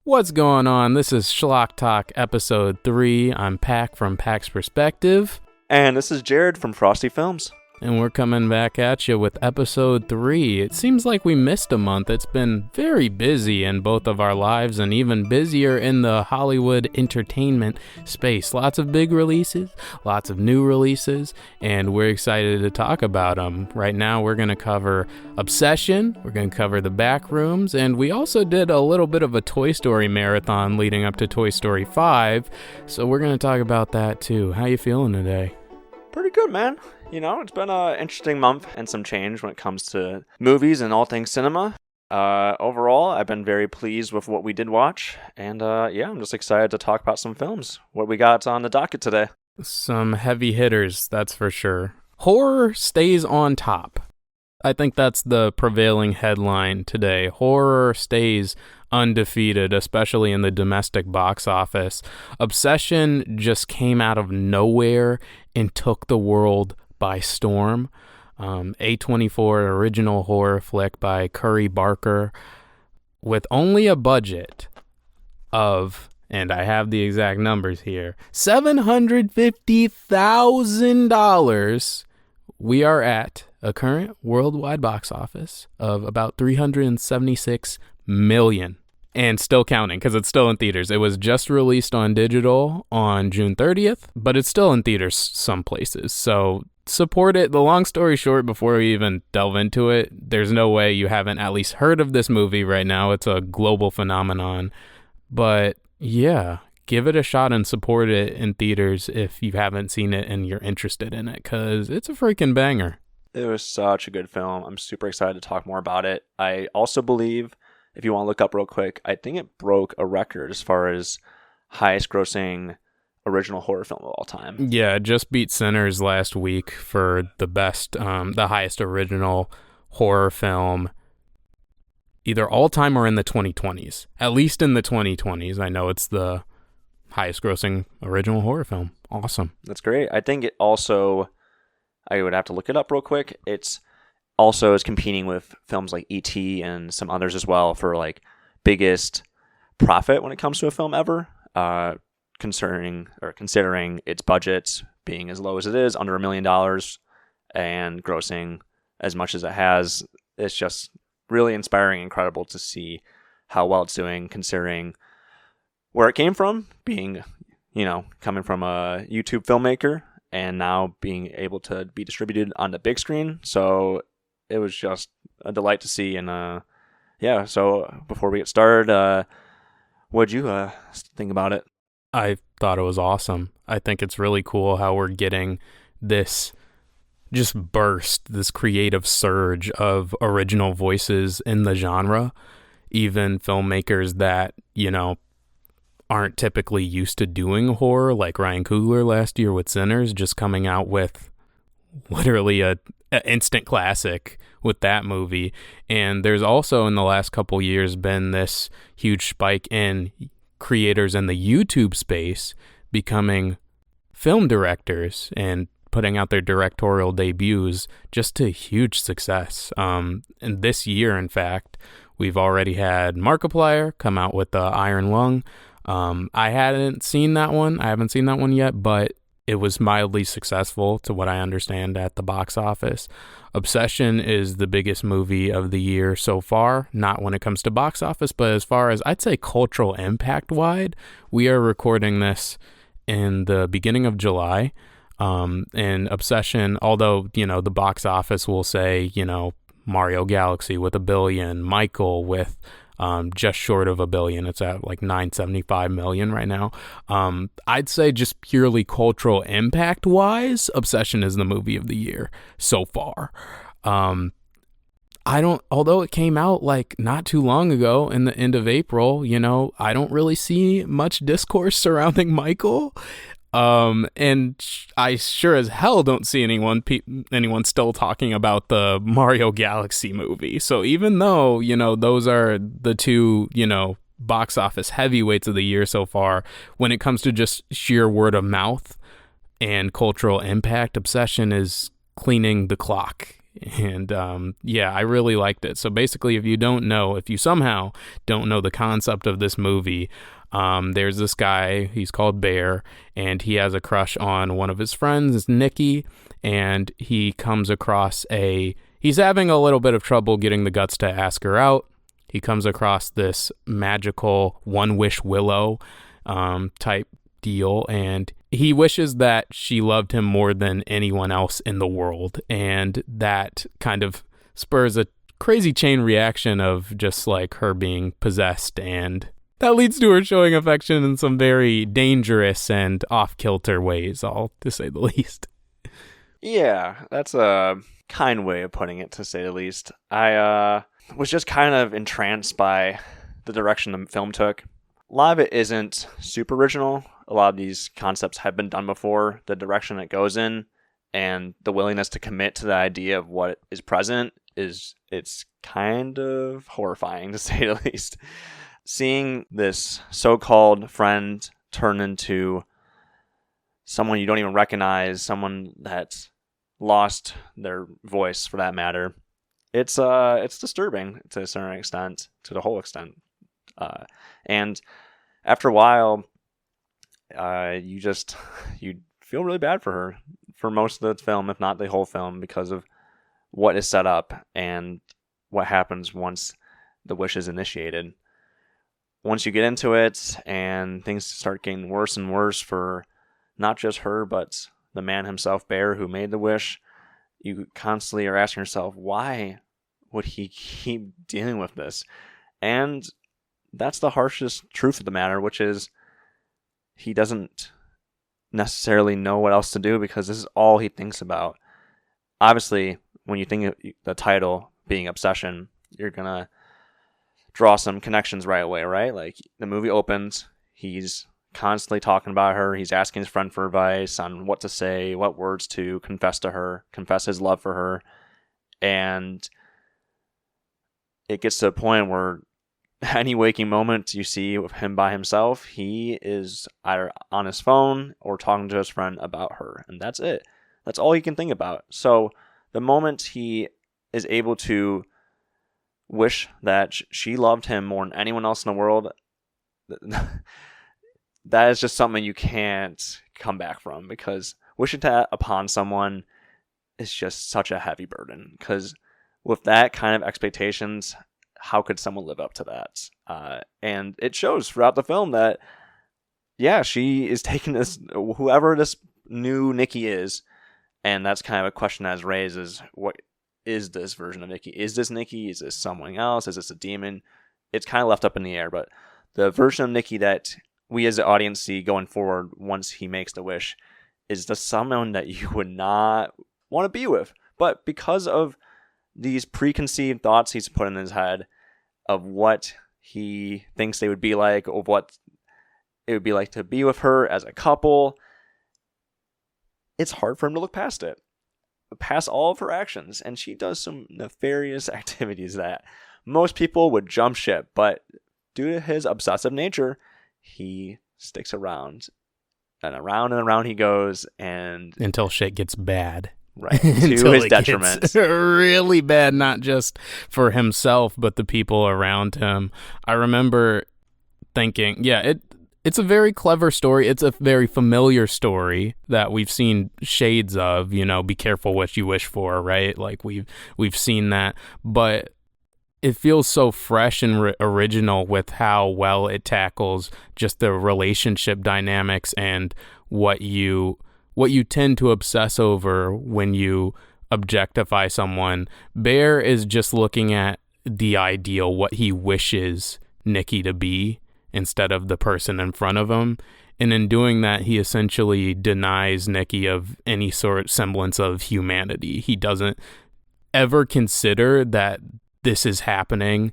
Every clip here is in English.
What's going on? This is Schlock Talk episode 3. I'm Pac from Pac's Perspective. And this is Jared from Frosty Films. And we're coming back at you with episode 3. It seems like we missed a month. It's been very busy in both of our lives and even busier in the Hollywood entertainment space. Lots of big releases, lots of new releases, and we're excited to talk about them. Right now we're going to cover Obsession, we're going to cover the Backrooms, and we also did a little bit of a Toy Story marathon leading up to Toy Story 5, so we're going to talk about that too. How you feeling today? Pretty good, man. You know, it's been an interesting month and some change when it comes to movies and all things cinema. Overall, I've been very pleased with what we did watch. And I'm just excited to talk about some films. What we got on the docket today? Some heavy hitters, that's for sure. Horror stays on top. I think that's the prevailing headline today. Horror stays undefeated, especially in the domestic box office. Obsession just came out of nowhere and took the world by storm. A24 original horror flick by Curry Barker with only a budget of, and I have the exact numbers here, $750,000. We are at a current worldwide box office of about $376 million. And still counting, because it's still in theaters. It was just released on digital on June 30th, but it's still in theaters some places. So support it. The long story short, before we even delve into it, there's no way you haven't at least heard of this movie right now. It's a global phenomenon. But yeah, give it a shot and support it in theaters if you haven't seen it and you're interested in it, because it's a freaking banger. It was such a good film. I'm super excited to talk more about it. I also believe, if you want to look up real quick, I think it broke a record as far as highest grossing original horror film of all time. Yeah, it just beat Sinners last week for the best, the highest original horror film, either all time or in the 2020s. At least in the 2020s. I know it's the highest grossing original horror film. Awesome. That's great. I think it also, I would have to look it up real quick. It's also is competing with films like E.T. and some others as well for like biggest profit when it comes to a film ever, considering its budget being as low as it is, under $1 million, and grossing as much as it has. It's just really inspiring and incredible to see how well it's doing, considering where it came from, being, coming from a YouTube filmmaker and now being able to be distributed on the big screen. So it was just a delight to see. And so before we get started, what'd you think about it? I thought it was awesome. I think it's really cool how we're getting this just burst, this creative surge of original voices in the genre. Even filmmakers that, aren't typically used to doing horror, like Ryan Coogler last year with Sinners, just coming out with literally a instant classic with that movie. And there's also in the last couple years been this huge spike in creators in the YouTube space becoming film directors and putting out their directorial debuts, just to huge success. And this year, in fact, we've already had Markiplier come out with the Iron Lung. I haven't seen that one. I haven't seen that one yet, but it was mildly successful to what I understand at the box office. Obsession is the biggest movie of the year so far, not when it comes to box office, but as far as I'd say cultural impact wide. We are recording this in the beginning of July. And Obsession, although, the box office will say, Mario Galaxy with $1 billion, Michael with just short of $1 billion. It's at like $975 million right now. I'd say just purely cultural impact wise, Obsession is the movie of the year so far. Although it came out like not too long ago in the end of April, I don't really see much discourse surrounding Michael. And I sure as hell don't see anyone still talking about the Mario Galaxy movie. So even though, those are the two, box office heavyweights of the year so far, when it comes to just sheer word of mouth and cultural impact, Obsession is cleaning the clock And yeah, I really liked it. So basically, if you somehow don't know the concept of this movie, there's this guy, he's called Bear, and he has a crush on one of his friends, Nikki, and he comes across he's having a little bit of trouble getting the guts to ask her out. He comes across this magical one-wish willow type deal, and he wishes that she loved him more than anyone else in the world, and that kind of spurs a crazy chain reaction of just like her being possessed, and that leads to her showing affection in some very dangerous and off-kilter ways, all to say the least. Yeah, that's a kind way of putting it, to say the least. I was just kind of entranced by the direction the film took. A lot of it isn't super original. A lot of these concepts have been done before. The direction it goes in and the willingness to commit to the idea of what is present it's kind of horrifying, to say the least. Seeing this so-called friend turn into someone you don't even recognize, someone that's lost their voice for that matter, it's disturbing to a certain extent, to the whole extent. And after a while, you feel really bad for her for most of the film, if not the whole film, because of what is set up and what happens once the wish is initiated. Once you get into it and things start getting worse and worse for not just her, but the man himself, Bear, who made the wish, you constantly are asking yourself, why would he keep dealing with this? And that's the harshest truth of the matter, which is he doesn't necessarily know what else to do because this is all he thinks about. Obviously, when you think of the title being Obsession, you're going to draw some connections right away, right? Like, the movie opens, he's constantly talking about her, he's asking his friend for advice on what to say, what words to confess to her, confess his love for her, and it gets to a point where any waking moment you see of him by himself, he is either on his phone or talking to his friend about her, and that's it. That's all he can think about. So the moment he is able to wish that she loved him more than anyone else in the world, that is just something you can't come back from, because wishing that upon someone is just such a heavy burden, because with that kind of expectations, how could someone live up to that? And it shows throughout the film that, yeah, she is taking this, whoever this new Nikki is, and that's kind of a question that is raised, is what is this version of Nikki? Is this Nikki? Is this someone else? Is this a demon? It's kind of left up in the air, but the version of Nikki that we as the audience see going forward once he makes the wish is the someone that you would not want to be with. But because of these preconceived thoughts he's put in his head of what he thinks they would be like, of what it would be like to be with her as a couple, it's hard for him to look past it, past all of her actions. And she does some nefarious activities that most people would jump ship, but due to his obsessive nature, he sticks around, and around he goes, and until shit gets bad. Right, to his detriment. Gets really bad, not just for himself, but the people around him. I remember thinking, yeah, it's a very clever story. It's a very familiar story that we've seen shades of, be careful what you wish for, right? Like we've seen that, but it feels so fresh and original with how well it tackles just the relationship dynamics and what you tend to obsess over when you objectify someone. Bear is just looking at the ideal, what he wishes Nikki to be, instead of the person in front of him. And in doing that, he essentially denies Nikki of any sort of semblance of humanity. He doesn't ever consider that this is happening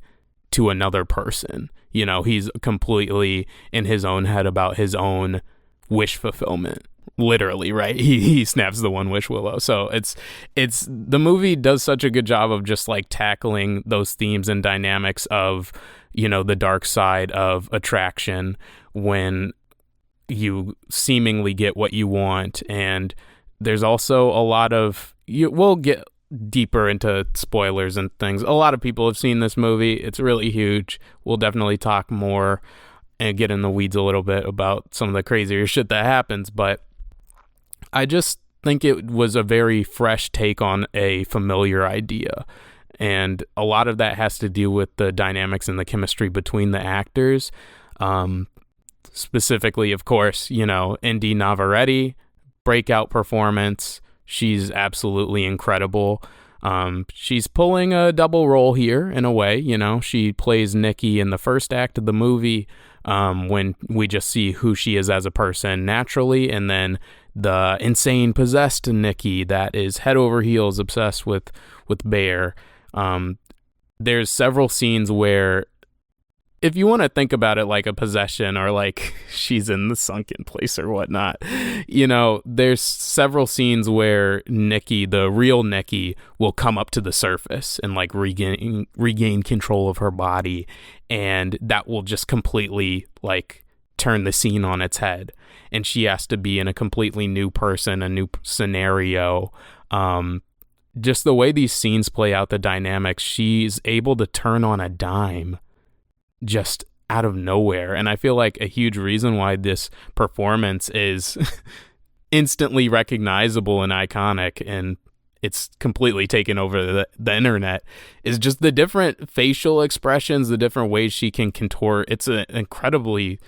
to another person. He's completely in his own head about his own wish fulfillment. Literally, right? He snaps the one wish willow. So it's the movie does such a good job of just like tackling those themes and dynamics of, the dark side of attraction when you seemingly get what you want. And there's also a lot of, we'll get deeper into spoilers and things, a lot of people have seen this movie. It's really huge. We'll definitely talk more and get in the weeds a little bit about some of the crazier shit that happens, but I just think it was a very fresh take on a familiar idea. And a lot of that has to do with the dynamics and the chemistry between the actors. Specifically, of course, Indy Navarrete, breakout performance. She's absolutely incredible. She's pulling a double role here in a way. She plays Nikki in the first act of the movie, when we just see who she is as a person naturally, and then the insane possessed Nikki that is head over heels obsessed with Bear. There's several scenes where, if you want to think about it like a possession or like she's in the sunken place or whatnot, there's several scenes where Nikki, the real Nikki, will come up to the surface and like regain control of her body, and that will just completely like turn the scene on its head, and she has to be in a completely new person, a new scenario. Just the way these scenes play out, the dynamics, she's able to turn on a dime just out of nowhere. And I feel like a huge reason why this performance is instantly recognizable and iconic, and it's completely taken over the internet, is just the different facial expressions, the different ways she can contort. It's an incredibly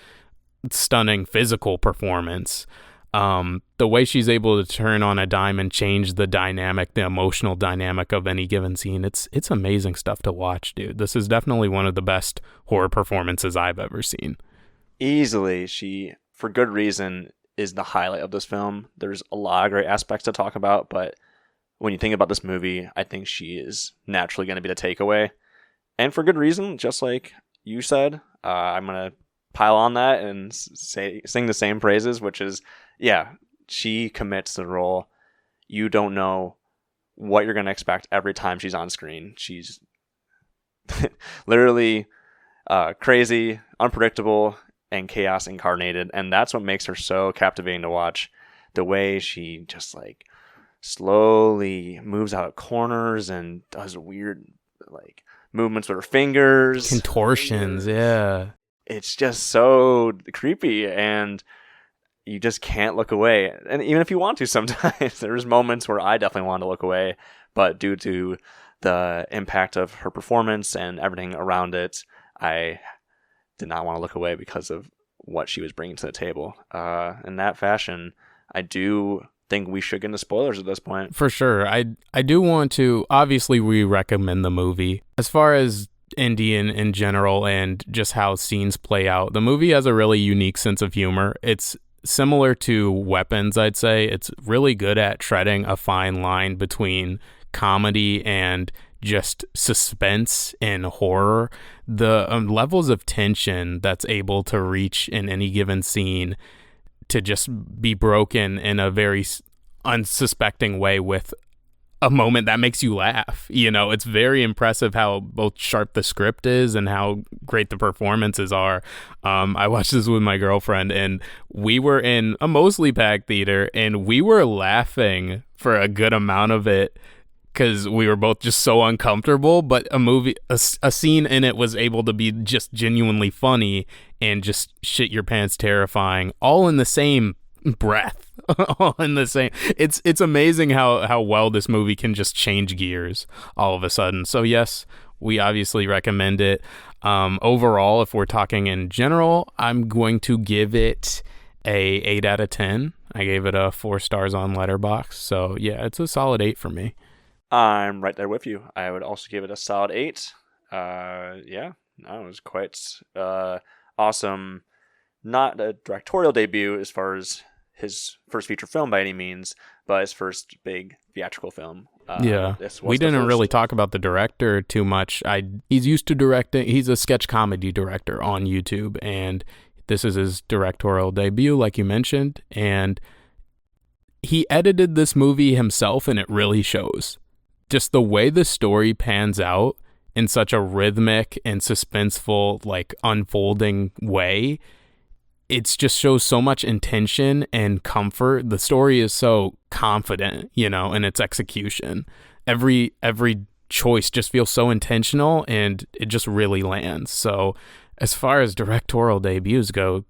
stunning physical performance. The way she's able to turn on a dime and change the dynamic, the emotional dynamic of any given scene, it's amazing stuff to watch, dude. This is definitely one of the best horror performances I've ever seen. Easily, she, for good reason, is the highlight of this film. There's a lot of great aspects to talk about, but when you think about this movie, I think she is naturally going to be the takeaway. And for good reason, just like you said. I'm going to pile on that and sing the same praises, which is, yeah, she commits to the role. You don't know what you're going to expect every time she's on screen. She's literally crazy, unpredictable, and chaos incarnated. And that's what makes her so captivating to watch. The way she just like slowly moves out of corners and does weird like movements with her fingers. Contortions, yeah. It's just so creepy, and you just can't look away. And even if you want to, sometimes there's moments where I definitely want to look away, but due to the impact of her performance and everything around it, I did not want to look away because of what she was bringing to the table. In that fashion, I do think we should get into spoilers at this point. For sure. I do want to, obviously we recommend the movie. As far as Indian in general and just how scenes play out, the movie has a really unique sense of humor. It's similar to Weapons, I'd say. It's really good at treading a fine line between comedy and just suspense and horror. The levels of tension that's able to reach in any given scene to just be broken in a very unsuspecting way with a moment that makes you laugh. It's very impressive how both sharp the script is and how great the performances are. I watched this with my girlfriend, and we were in a mostly packed theater, and we were laughing for a good amount of it because we were both just so uncomfortable. But a scene in it was able to be just genuinely funny and just shit your pants terrifying, all in the same breath. All in the same. It's amazing how well this movie can just change gears all of a sudden. So yes, we obviously recommend it. Overall, if we're talking in general, I'm going to give it a 8 out of 10. I gave it a 4 stars on Letterboxd. So yeah, it's a solid 8 for me. I'm right there with you. I would also give it a solid 8. It was quite awesome. Not a directorial debut as far as his first feature film by any means, but his first big theatrical film. We didn't really talk about the director too much. He's used to directing. He's a sketch comedy director on YouTube, and this is his directorial debut, like you mentioned. And he edited this movie himself, and it really shows. Just the way the story pans out in such a rhythmic and suspenseful, like unfolding way. It just shows so much intention and comfort. The story is so confident, in its execution. every choice just feels so intentional, and it just really lands. So as far as directorial debuts go,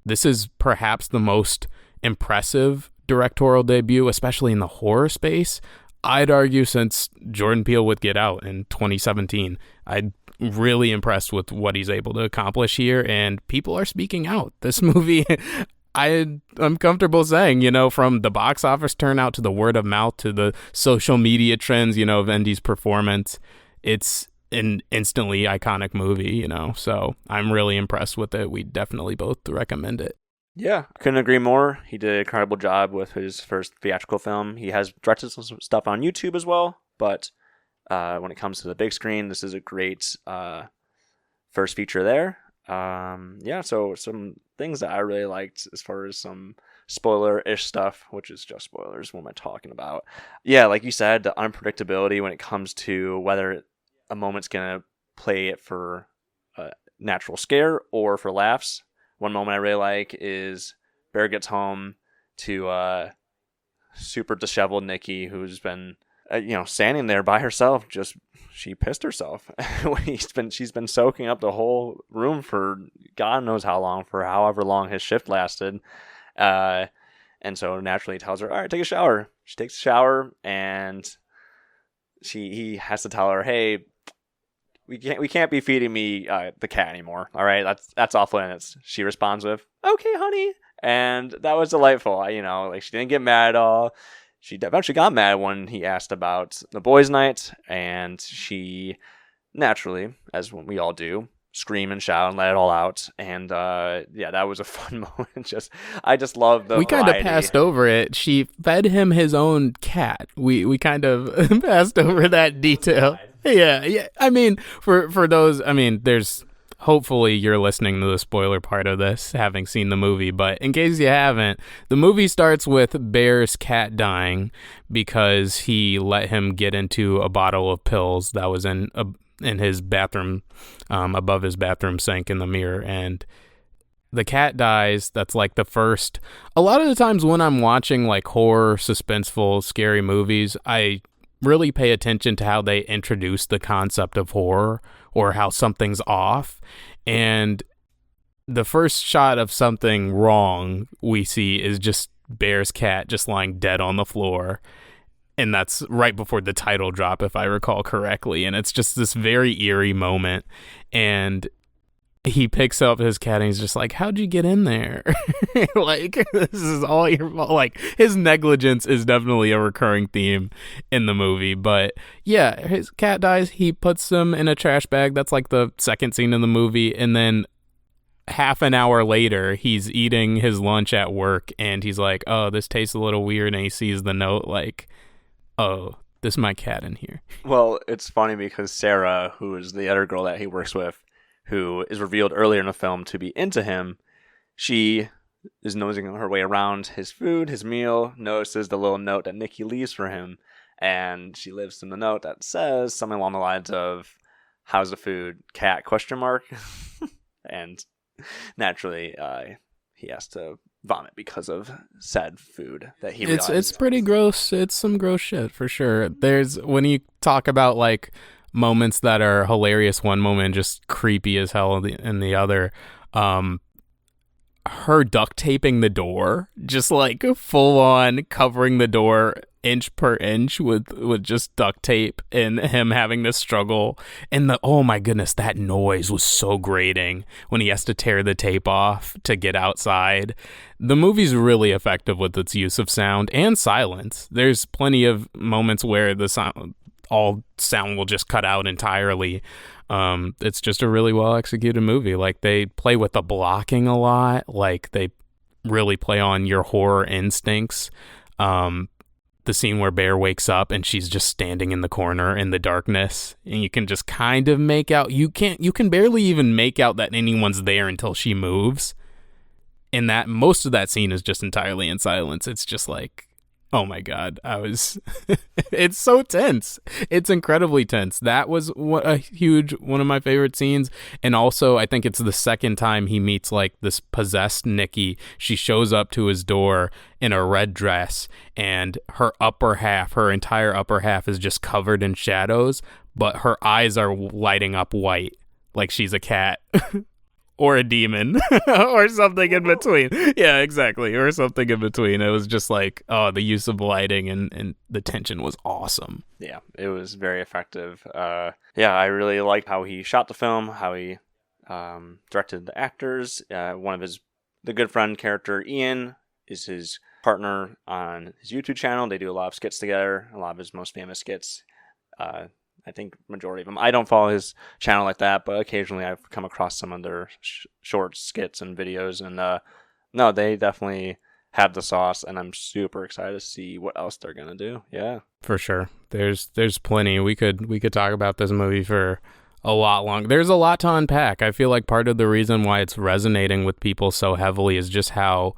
this is perhaps the most impressive directorial debut, especially in the horror space, I'd argue, since Jordan Peele with Get Out in 2017. I'm really impressed with what he's able to accomplish here, and people are speaking out. This movie, I'm comfortable saying, from the box office turnout to the word of mouth to the social media trends, of Indy's performance, it's an instantly iconic movie, so I'm really impressed with it. We definitely both recommend it. Yeah, couldn't agree more. He did an incredible job with his first theatrical film. He has directed some stuff on YouTube as well, but when it comes to the big screen, this is a great first feature there. So some things that I really liked as far as some spoiler-ish stuff, which is just spoilers. What am I talking about? Yeah, like you said, the unpredictability when it comes to whether a moment's going to play it for a natural scare or for laughs. One moment I really like is Bear gets home to super disheveled Nikki, who's been standing there by herself. She pissed herself. She's been soaking up the whole room for God knows how long, for however long his shift lasted. And so naturally he tells her, all right, take a shower. She takes a shower, and he has to tell her, hey, we can't be feeding me the cat anymore. All right, that's off limits. She responds with, okay, honey. And that was delightful. She didn't get mad at all. She eventually got mad when he asked about the boys' night, and she naturally, as we all do, scream and shout and let it all out. And that was a fun moment. I just love the We kind of variety. passed over it. She fed him his own cat. We kind of passed over that detail. Yeah. I mean, for those, there's, hopefully you're listening to the spoiler part of this, having seen the movie, but in case you haven't, the movie starts with Bear's cat dying because he let him get into a bottle of pills that was in his bathroom, above his bathroom sink in the mirror, and the cat dies. That's like the first. A lot of the times when I'm watching like horror, suspenseful, scary movies, I really pay attention to how they introduce the concept of horror or how something's off. And the first shot of something wrong we see is just Bear's cat just lying dead on the floor. And that's right before the title drop, if I recall correctly. And it's just this very eerie moment. And he picks up his cat and he's just like, how'd you get in there? Like, this is all your fault. Like, his negligence is definitely a recurring theme in the movie. But yeah, his cat dies. He puts him in a trash bag. That's like the second scene in the movie. And then half an hour later, he's eating his lunch at work and he's like, oh, this tastes a little weird. And he sees the note like, oh, there's my cat in here. Well, it's funny because Sarah, who is the other girl that he works with, who is revealed earlier in the film to be into him, she is nosing her way around his food, his meal, notices the little note that Nikki leaves for him, and she leaves him the note that says something along the lines of, how's the food, cat, ? And naturally, he has to vomit because of said food that he realizes. It's pretty gross. It's some gross shit for sure. There's, when you talk about like moments that are hilarious, one moment just creepy as hell in the other, her duct taping the door, just like full on covering the door inch per inch with just duct tape, and him having to struggle, and oh my goodness, that noise was so grating when he has to tear the tape off to get outside. The movie's really effective with its use of sound and silence. There's plenty of moments where the sound will just cut out entirely. It's just a really well executed movie. Like, they play with the blocking a lot. Like, they really play on your horror instincts. The scene where Bear wakes up and she's just standing in the corner in the darkness, and you can just kind of make out, you can barely even make out that anyone's there until she moves. And that most of that scene is just entirely in silence. It's just like, Oh my God. It's so tense. It's incredibly tense. That was one of my favorite scenes. And also, I think it's the second time he meets like this possessed Nikki. She shows up to his door in a red dress, and her entire upper half is just covered in shadows, but her eyes are lighting up white like she's a cat. Or a demon, or something in between. Yeah, exactly. Or something in between. It was just like, oh, the use of lighting and the tension was awesome. Yeah, it was very effective. I really liked how he shot the film, how he directed the actors. The good friend character, Ian, is his partner on his YouTube channel. They do a lot of skits together, a lot of his most famous skits. I think majority of them. I don't follow his channel like that, but occasionally I've come across some of their short skits and videos. And no, they definitely have the sauce, and I'm super excited to see what else they're gonna do. Yeah, for sure. There's plenty. We could talk about this movie for a lot longer. There's a lot to unpack. I feel like part of the reason why it's resonating with people so heavily is just how,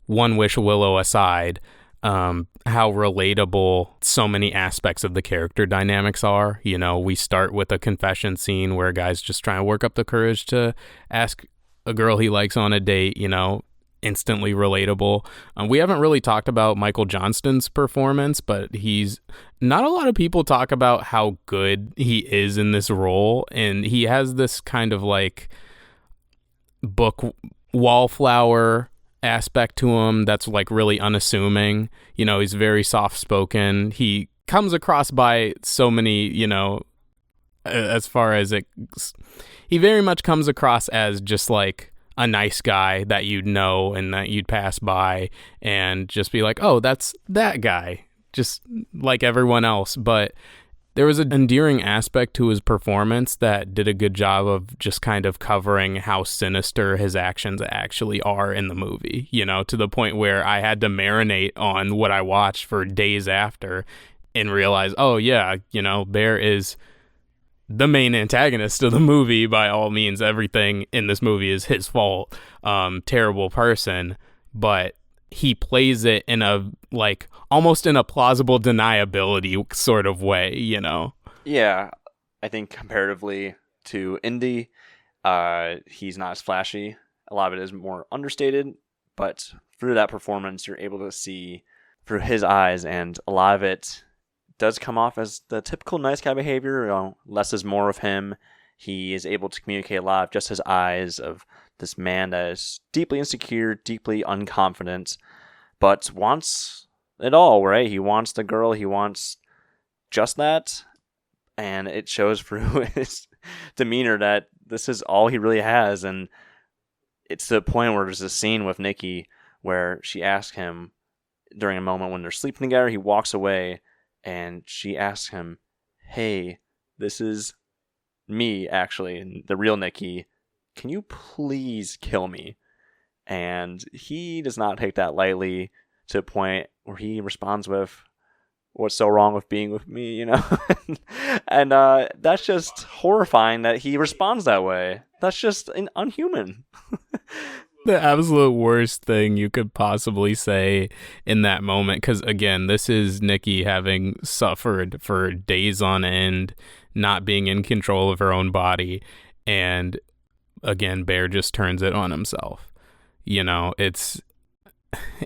One Wish Willow aside, how relatable so many aspects of the character dynamics are. We start with a confession scene where a guy's just trying to work up the courage to ask a girl he likes on a date, instantly relatable. We haven't really talked about Michael Johnston's performance, but not a lot of people talk about how good he is in this role. And he has this kind of like book wallflower aspect to him that's like really unassuming. He's very soft-spoken. He comes across by so many, as far as he very much comes across as just like a nice guy that and that you'd pass by and just be like, oh, that's that guy, just like everyone else. But there was an endearing aspect to his performance that did a good job of just kind of covering how sinister his actions actually are in the movie, to the point where I had to marinate on what I watched for days after and realize, oh yeah, Bear is the main antagonist of the movie by all means. Everything in this movie is his fault. Terrible person, but he plays it in a like almost in a plausible deniability sort of way, Yeah, I think comparatively to Indy, he's not as flashy. A lot of it is more understated, but through that performance, you're able to see through his eyes, and a lot of it does come off as the typical nice guy behavior. Less is more of him. He is able to communicate a lot of just his eyes of this man that is deeply insecure, deeply unconfident, but wants it all, right? He wants the girl. He wants just that. And it shows through his demeanor that this is all he really has. And it's to the point where there's a scene with Nikki where she asks him during a moment when they're sleeping together, he walks away and she asks him, hey, this is me, actually, the real Nikki. Can you please kill me? And he does not take that lightly, to a point where he responds with, what's so wrong with being with me, and that's just horrifying that he responds that way. That's just unhuman. The absolute worst thing you could possibly say in that moment, because again, this is Nikki having suffered for days on end, not being in control of her own body, and again, Bear just turns it on himself.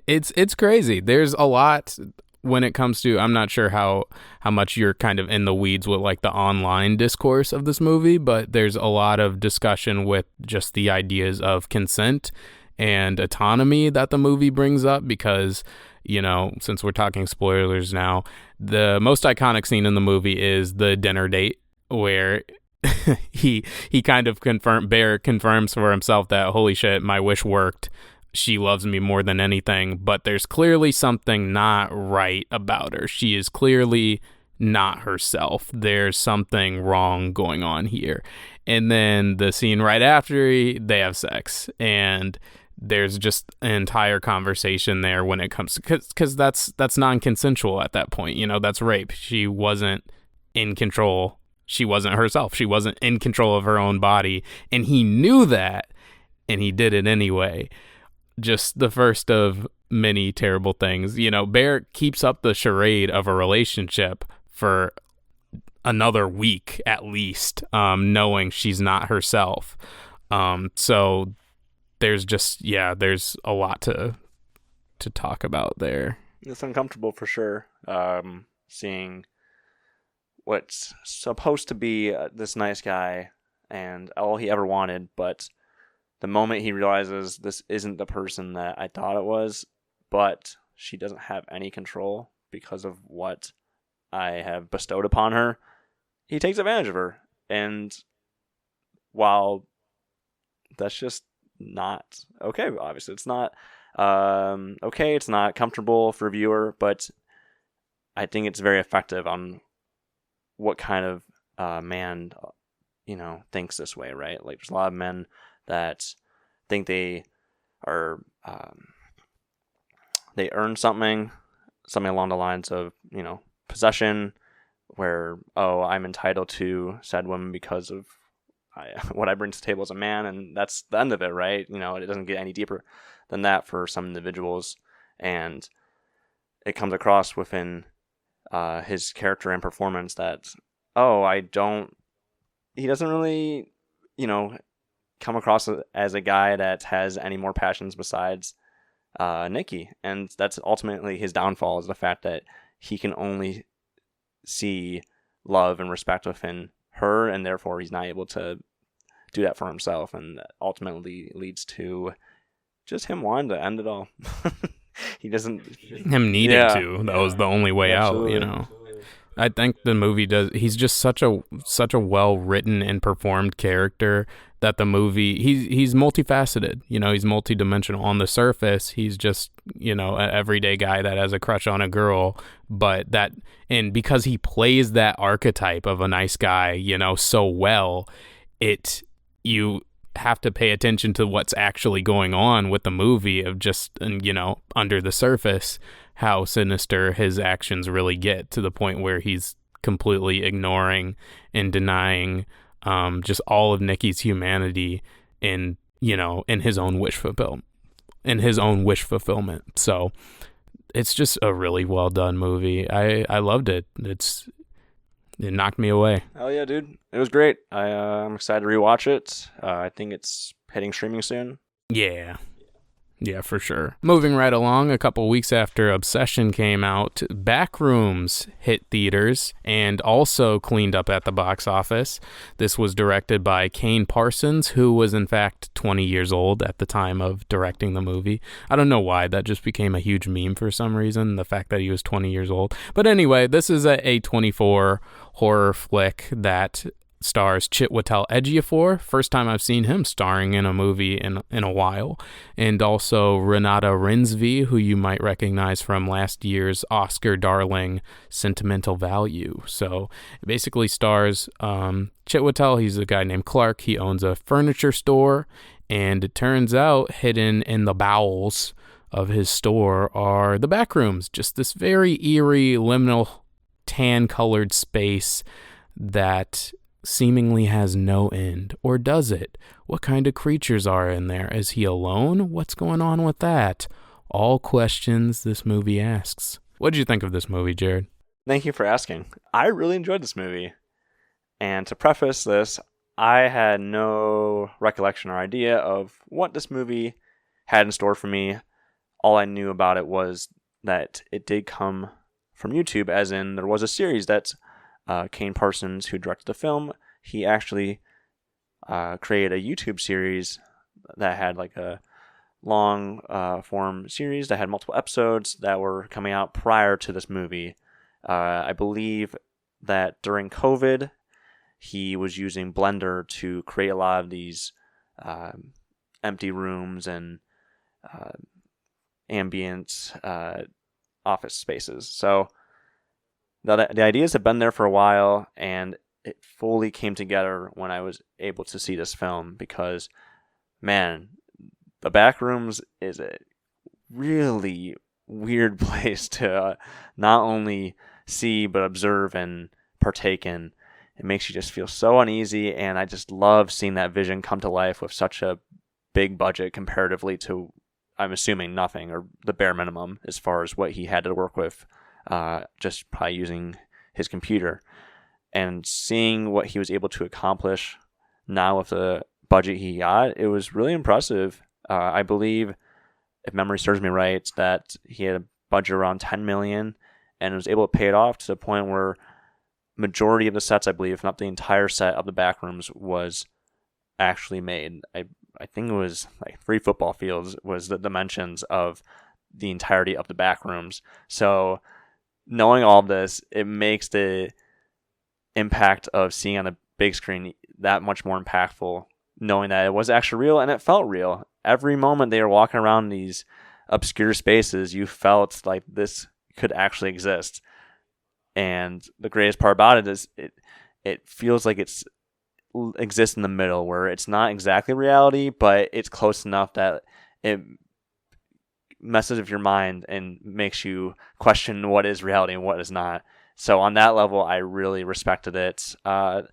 It's crazy. There's a lot when it comes to, I'm not sure how much you're kind of in the weeds with like the online discourse of this movie, but there's a lot of discussion with just the ideas of consent and autonomy that the movie brings up, because, since we're talking spoilers now, the most iconic scene in the movie is the dinner date where he kind of Bear confirms for himself that, holy shit, my wish worked. She loves me more than anything, but there's clearly something not right about her. She is clearly not herself. There's something wrong going on here. And then the scene right after they have sex, and there's just an entire conversation there when it comes to, because that's non-consensual at that point. That's rape. She wasn't in control. She wasn't herself. She wasn't in control of her own body, and he knew that, and he did it anyway. Just the first of many terrible things. You know, Bear keeps up the charade of a relationship for another week at least, knowing she's not herself. So there's there's a lot to talk about there. It's uncomfortable for sure. Seeing what's supposed to be this nice guy and all he ever wanted, but the moment he realizes this isn't the person that I thought it was, but she doesn't have any control because of what I have bestowed upon her, he takes advantage of her. And while that's just not okay, obviously it's not okay, it's not comfortable for a viewer, but I think it's very effective on what kind of man, thinks this way, right? Like, there's a lot of men that think they are, they earn something along the lines of, possession, where, I'm entitled to said woman because of what I bring to the table as a man, and that's the end of it, right? It doesn't get any deeper than that for some individuals, and it comes across within his character and performance that, he doesn't really, come across as a guy that has any more passions besides Nikki. And that's ultimately his downfall, is the fact that he can only see love and respect within her, and therefore he's not able to do that for himself, and that ultimately leads to just him wanting to end it all. He doesn't... Him needing to. That was the only way Absolutely. out, I think the movie he's just such a well written and performed character that the movie, he's multifaceted, he's multidimensional. On the surface, he's just, an everyday guy that has a crush on a girl, and because he plays that archetype of a nice guy, so well, you have to pay attention to what's actually going on with the movie of just, under the surface, how sinister his actions really get, to the point where he's completely ignoring and denying just all of Nikki's humanity in his own wish fulfillment. So it's just a really well done movie. I loved it. It knocked me away. Hell yeah, dude. It was great. I'm excited to rewatch it. I think it's hitting streaming soon. Yeah, for sure. Moving right along, a couple weeks after Obsession came out, Backrooms hit theaters and also cleaned up at the box office. This was directed by Kane Parsons, who was in fact 20 years old at the time of directing the movie. I don't know why, that just became a huge meme for some reason, the fact that he was 20 years old. But anyway, this is a A24 horror flick that stars Chiwetel Ejiofor. First time I've seen him starring in a movie in a while. And also Renata Rinsby, who you might recognize from last year's Oscar darling Sentimental Value. So it basically stars Chiwetel. He's a guy named Clark. He owns a furniture store, and it turns out hidden in the bowels of his store are the Backrooms, just this very eerie liminal tan colored space that seemingly has no end. Or does it? What kind of creatures are in there? Is he alone? What's going on with that? All questions this movie asks. What did you think of this movie, Jared? Thank you for asking. I really enjoyed this movie. And to preface this, I had no recollection or idea of what this movie had in store for me. All I knew about it was that it did come from YouTube, as in there was a series that Kane Parsons, who directed the film, he actually created a YouTube series that had like a long form series that had multiple episodes that were coming out prior to this movie. I believe that during COVID, he was using Blender to create a lot of these empty rooms and ambient office spaces. So the ideas have been there for a while, and it fully came together when I was able to see this film, because, man, the Backrooms is a really weird place to not only see but observe and partake in. It makes you just feel so uneasy, and I just love seeing that vision come to life with such a big budget comparatively to I'm assuming nothing or the bare minimum as far as what he had to work with, just probably using his computer. And seeing what he was able to accomplish now with the budget he got, it was really impressive. I believe, if memory serves me right, that he had a budget around $10 million and was able to pay it off to the point where majority of the sets, I believe, if not the entire set of the Backrooms, was actually made. I think it was like 3 football fields was the dimensions of the entirety of the Backrooms. So knowing all of this, it makes the impact of seeing on the big screen that much more impactful, knowing that it was actually real and it felt real. Every moment they were walking around these obscure spaces, you felt like this could actually exist. And the greatest part about it is it feels like it's exists in the middle, where it's not exactly reality, but it's close enough that it messes with your mind and makes you question what is reality and what is not. So on that level, I really respected it. On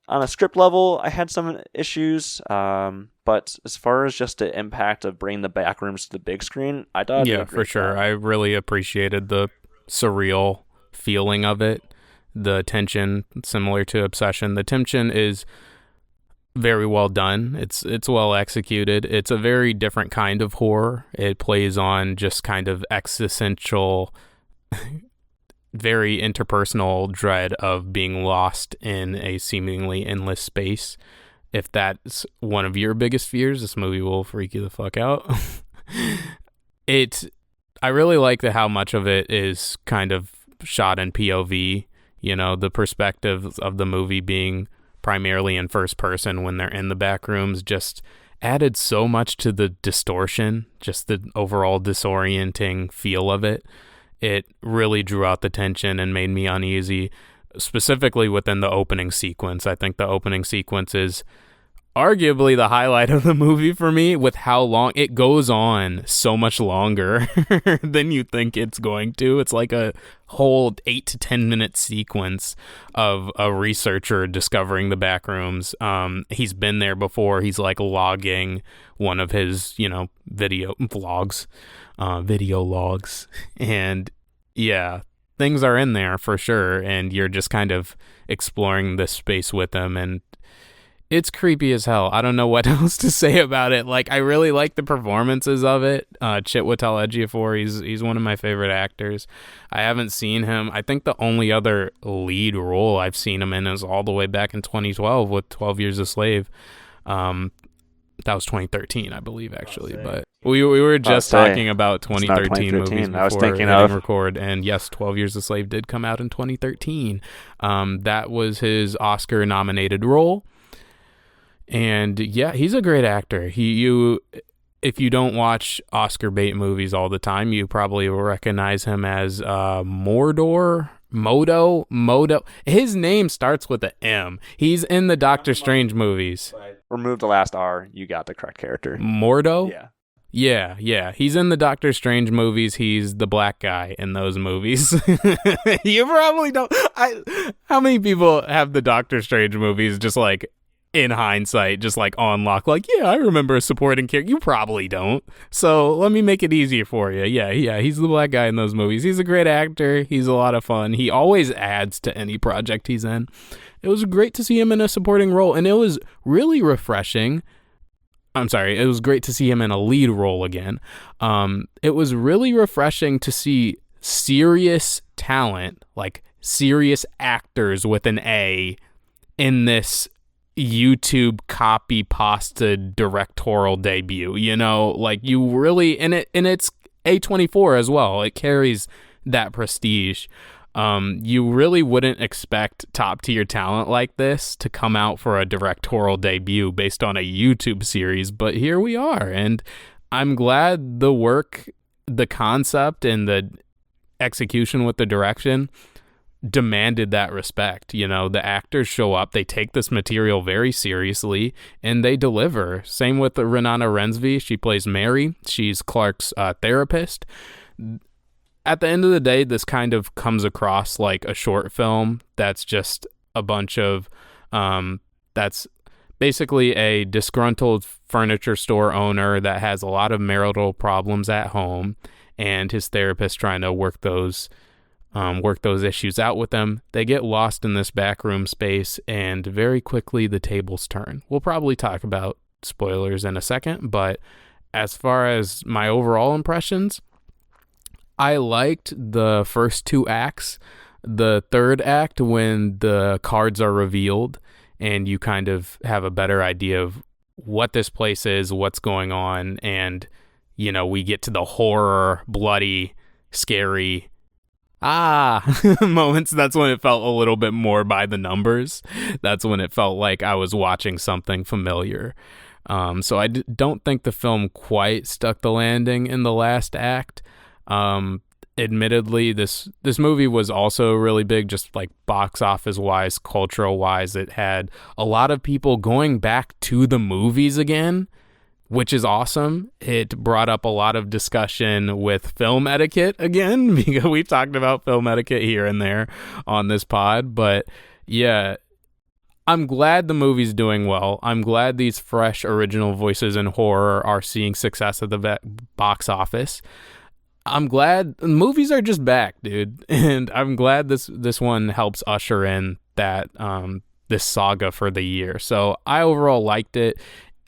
a script level, I had some issues, but as far as just the impact of bringing the Backrooms to the big screen, I thought yeah, for sure. I really appreciated the surreal feeling of it, the tension, similar to Obsession. The tension is very well done. It's well executed. It's a very different kind of horror. It plays on just kind of existential, very interpersonal dread of being lost in a seemingly endless space. If that's one of your biggest fears, this movie will freak you the fuck out. I really like how much of it is kind of shot in POV, the perspective of the movie being primarily in first person when they're in the Backrooms just added so much to the distortion, just the overall disorienting feel of it. It really drew out the tension and made me uneasy, specifically within the opening sequence. I think the opening sequence is arguably the highlight of the movie for me, with how long it goes on, so much longer than you think it's going to. It's like a whole 8 to 10 minute sequence of a researcher discovering the Backrooms. He's been there before. He's like logging one of his, video logs. And yeah, things are in there for sure. And you're just kind of exploring this space with them, and it's creepy as hell. I don't know what else to say about it. Like, I really like the performances of it. Chiwetel Ejiofor, he's one of my favorite actors. I haven't seen him. I think the only other lead role I've seen him in is all the way back in 2012 with 12 Years a Slave. That was 2013, I believe, actually. But we were just talking about 2013 movies before I was thinking hitting of record, and yes, 12 Years a Slave did come out in 2013. That was his Oscar-nominated role. And yeah, he's a great actor. If you don't watch Oscar bait movies all the time, you probably will recognize him as Modo. His name starts with an M. He's in the Doctor Strange movies. Remove the last R, you got the correct character. Mordo? Yeah. Yeah. He's in the Doctor Strange movies. He's the black guy in those movies. You probably don't. How many people have the Doctor Strange movies just like in hindsight, just like on lock? Like, yeah, I remember a supporting character. You probably don't. So let me make it easier for you. Yeah. He's the black guy in those movies. He's a great actor. He's a lot of fun. He always adds to any project he's in. It was great to see him in a supporting role, and it was really refreshing. It was great to see him in a lead role again. It was really refreshing to see serious talent, like serious actors with an A, in this YouTube copy pasta directorial debut. Like, you really, and it's A24 as well. It carries that prestige. You really wouldn't expect top tier talent like this to come out for a directorial debut based on a YouTube series, but here we are. And I'm glad the work, the concept, and the execution with the direction demanded that respect. The actors show up, they take this material very seriously, and they deliver. Same with Renata Rensby. She plays Mary. She's Clark's therapist. At the end of the day, this kind of comes across like a short film that's just a bunch of that's basically a disgruntled furniture store owner that has a lot of marital problems at home, and his therapist trying to work those issues out with them. They get lost in this backroom space, and very quickly the tables turn. We'll probably talk about spoilers in a second, but as far as my overall impressions, I liked the first 2 acts. The third act, when the cards are revealed and you kind of have a better idea of what this place is, what's going on, and, you know, we get to the horror, bloody, scary, moments. That's when it felt a little bit more by the numbers. That's when it felt like I was watching something familiar. So I don't think the film quite stuck the landing in the last act. Admittedly, this movie was also really big, just like box office wise, cultural wise. It had a lot of people going back to the movies again, which is awesome. It brought up a lot of discussion with film etiquette again, because we've talked about film etiquette here and there on this pod. But yeah, I'm glad the movie's doing well. I'm glad these fresh original voices in horror are seeing success at the box office. I'm glad movies are just back, dude. And I'm glad this one helps usher in that this saga for the year. So I overall liked it.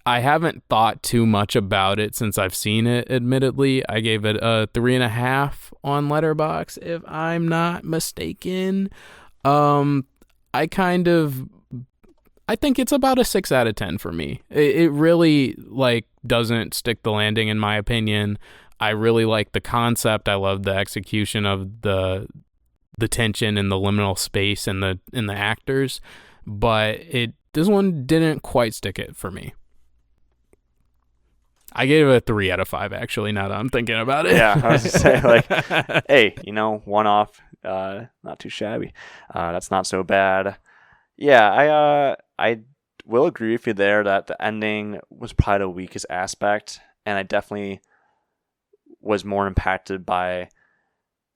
I haven't thought too much about it since I've seen it, admittedly. I gave it a 3.5 on Letterboxd, if I'm not mistaken. I think it's about a 6 out of 10 for me. It really, like, doesn't stick the landing, in my opinion. I really like the concept. I love the execution of the tension and the liminal space and the actors, but this one didn't quite stick it for me. I gave it a 3 out of 5, actually, now that I'm thinking about it. Yeah, I was going to say, like, hey, one off, not too shabby. That's not so bad. Yeah, I will agree with you there that the ending was probably the weakest aspect, and I definitely was more impacted by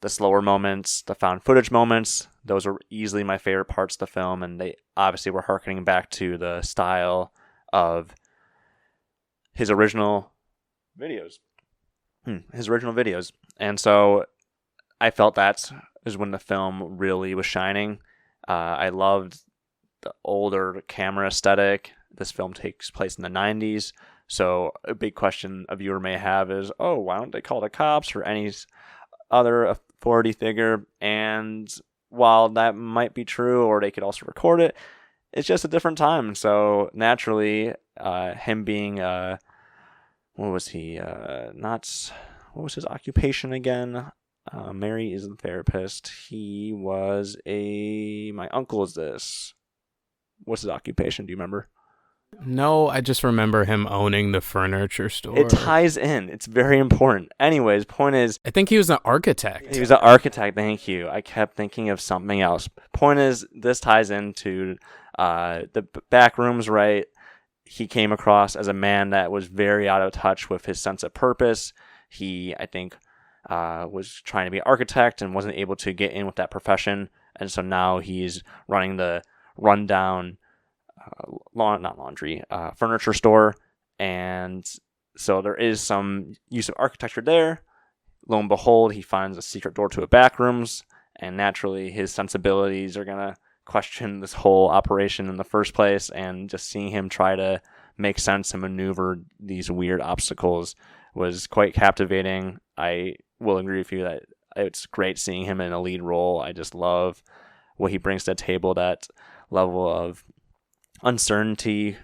the slower moments, the found footage moments. Those are easily my favorite parts of the film, and they obviously were harkening back to the style of his original videos. And so I felt that is when the film really was shining. I loved the older camera aesthetic. This film takes place in the 90s. So a big question a viewer may have is, why don't they call the cops or any other authority figure? And while that might be true, or they could also record it, it's just a different time. So naturally, him being, what was he? What was his occupation again? Mary is the therapist. He was my uncle is this. What's his occupation? Do you remember? No, I just remember him owning the furniture store. It ties in. It's very important. Anyways, point is, I think he was an architect. He was an architect. Thank you. I kept thinking of something else. Point is, this ties into the Backrooms, right? He came across as a man that was very out of touch with his sense of purpose. He, I think, was trying to be an architect and wasn't able to get in with that profession. And so now he's running the rundown furniture store, and so there is some use of architecture there. Lo and behold, he finds a secret door to a Backrooms, and naturally his sensibilities are gonna question this whole operation in the first place, and just seeing him try to make sense and maneuver these weird obstacles was quite captivating. I will agree with you that it's great seeing him in a lead role. I just love what he brings to the table, that level of uncertainty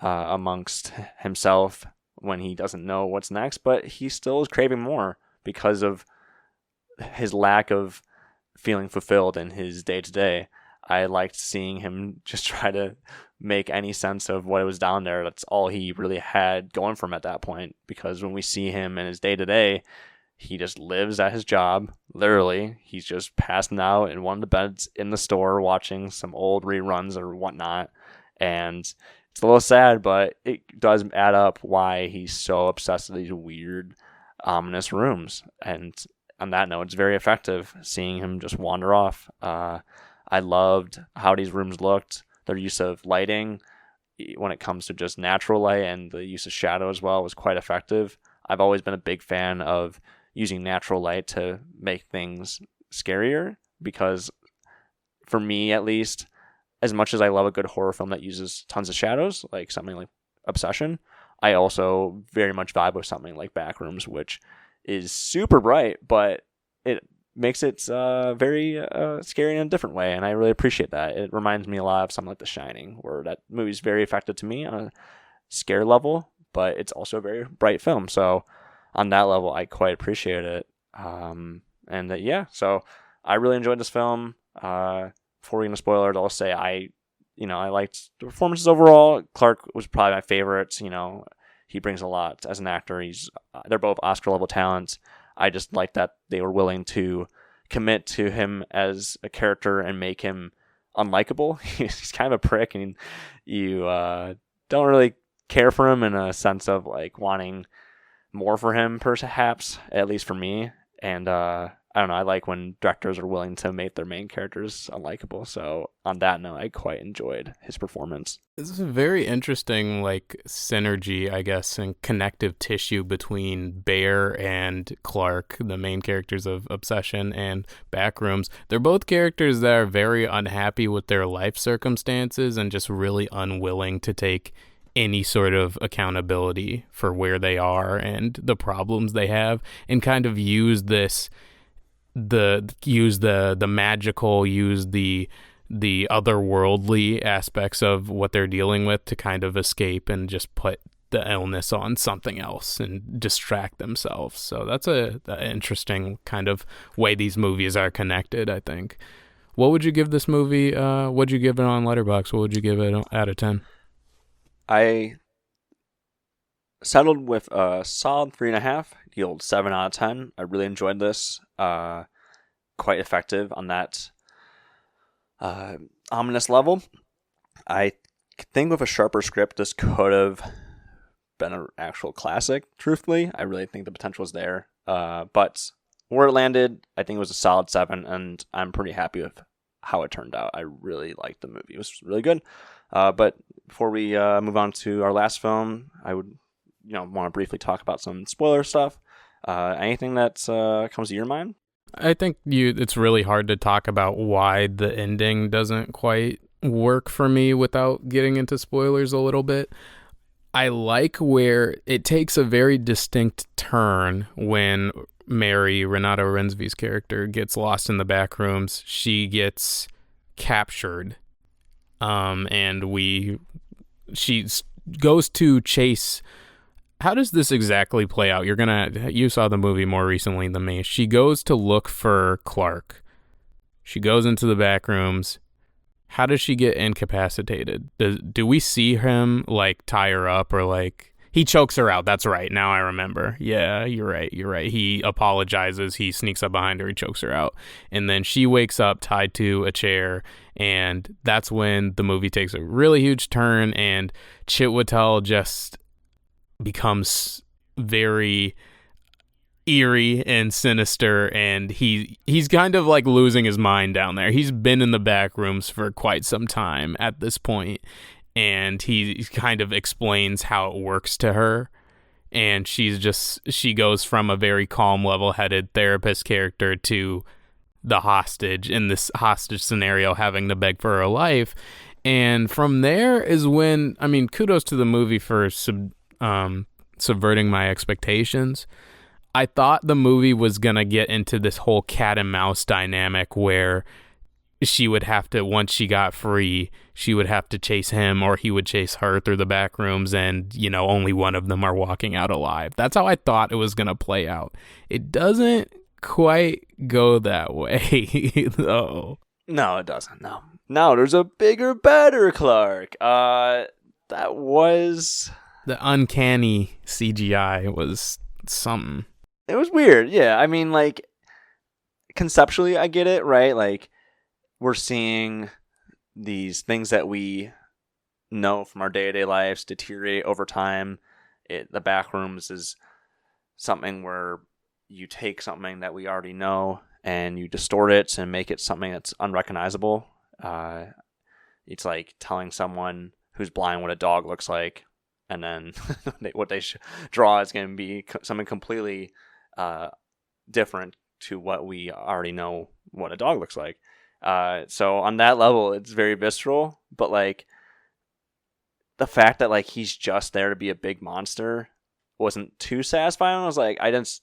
amongst himself when he doesn't know what's next, but he still is craving more because of his lack of feeling fulfilled in his day-to-day. I liked seeing him just try to make any sense of what was down there. That's all he really had going for him at that point, because when we see him in his day-to-day, he just lives at his job. Literally, he's just passing out in one of the beds in the store watching some old reruns or whatnot. And it's a little sad, but it does add up why he's so obsessed with these weird, ominous rooms. And on that note, it's very effective seeing him just wander off. I loved how these rooms looked, their use of lighting. when it comes to just natural light and the use of shadow as well was quite effective. I've always been a big fan of using natural light to make things scarier, because for me at least, as much as I love a good horror film that uses tons of shadows, like something like Obsession, I also very much vibe with something like Backrooms, which is super bright, but it makes it very scary in a different way, and I really appreciate that. It reminds me a lot of something like The Shining, where that movie's very effective to me on a scare level, but it's also a very bright film. So on that level, I quite appreciate it. So I really enjoyed this film. Before we get into spoilers, I'll say I liked the performances overall. Clark was probably my favorite. He brings a lot as an actor. They're both Oscar level talents. I just like that they were willing to commit to him as a character and make him unlikable. He's kind of a prick, and you don't really care for him in a sense of like wanting more for him, perhaps, at least for me. And I don't know, I like when directors are willing to make their main characters unlikable. So on that note, I quite enjoyed his performance. This is a very interesting synergy, I guess, and connective tissue between Bear and Clark, the main characters of Obsession and Backrooms. They're both characters that are very unhappy with their life circumstances and just really unwilling to take any sort of accountability for where they are and the problems they have, and kind of use the magical, use the otherworldly aspects of what they're dealing with to kind of escape and just put the illness on something else and distract themselves. So that's an interesting kind of way these movies are connected, I think. What would you give this movie? What'd you give it on Letterboxd? What would you give it out of 10? I settled with a solid 3.5, the old 7 out of 10. I really enjoyed this. Quite effective on that ominous level. I think with a sharper script, this could have been an actual classic, truthfully. I really think the potential is there. But where it landed, I think it was a solid 7, and I'm pretty happy with how it turned out. I really liked the movie. It was really good. But before we move on to our last film, I would want to briefly talk about some spoiler stuff. Anything that comes to your mind? I think it's really hard to talk about why the ending doesn't quite work for me without getting into spoilers a little bit. I like where it takes a very distinct turn when Mary, Renata Rensby's character, gets lost in the back rooms. She gets captured, and she goes to chase. How does this exactly play out? You saw the movie more recently than me. She goes to look for Clark. She goes into the back rooms. How does she get incapacitated? Do we see him tie her up, or he chokes her out? That's right. Now I remember. Yeah, you're right. He apologizes. He sneaks up behind her. He chokes her out. And then she wakes up tied to a chair. And that's when the movie takes a really huge turn. And Chitwatel just becomes very eerie and sinister, and he's kind of losing his mind down there. He's been in the back rooms for quite some time at this point, and he kind of explains how it works to her, and she goes from a very calm, level-headed therapist character to the hostage in this hostage scenario, having to beg for her life. And from there is when, kudos to the movie for subverting my expectations. I thought the movie was going to get into this whole cat and mouse dynamic where she would have to, once she got free, she would have to chase him or he would chase her through the back rooms, and, only one of them are walking out alive. That's how I thought it was going to play out. It doesn't quite go that way, though. No, it doesn't. No, there's a bigger, better Clark. That was... The uncanny CGI was something. It was weird, yeah. Conceptually, I get it, right? We're seeing these things that we know from our day-to-day lives deteriorate over time. The Backrooms is something where you take something that we already know and you distort it and make it something that's unrecognizable. It's like telling someone who's blind what a dog looks like, and then what they draw is going to be something completely different to what we already know what a dog looks like. So on that level, it's very visceral, but like the fact that like he's just there to be a big monster wasn't too satisfying. I was like, I didn't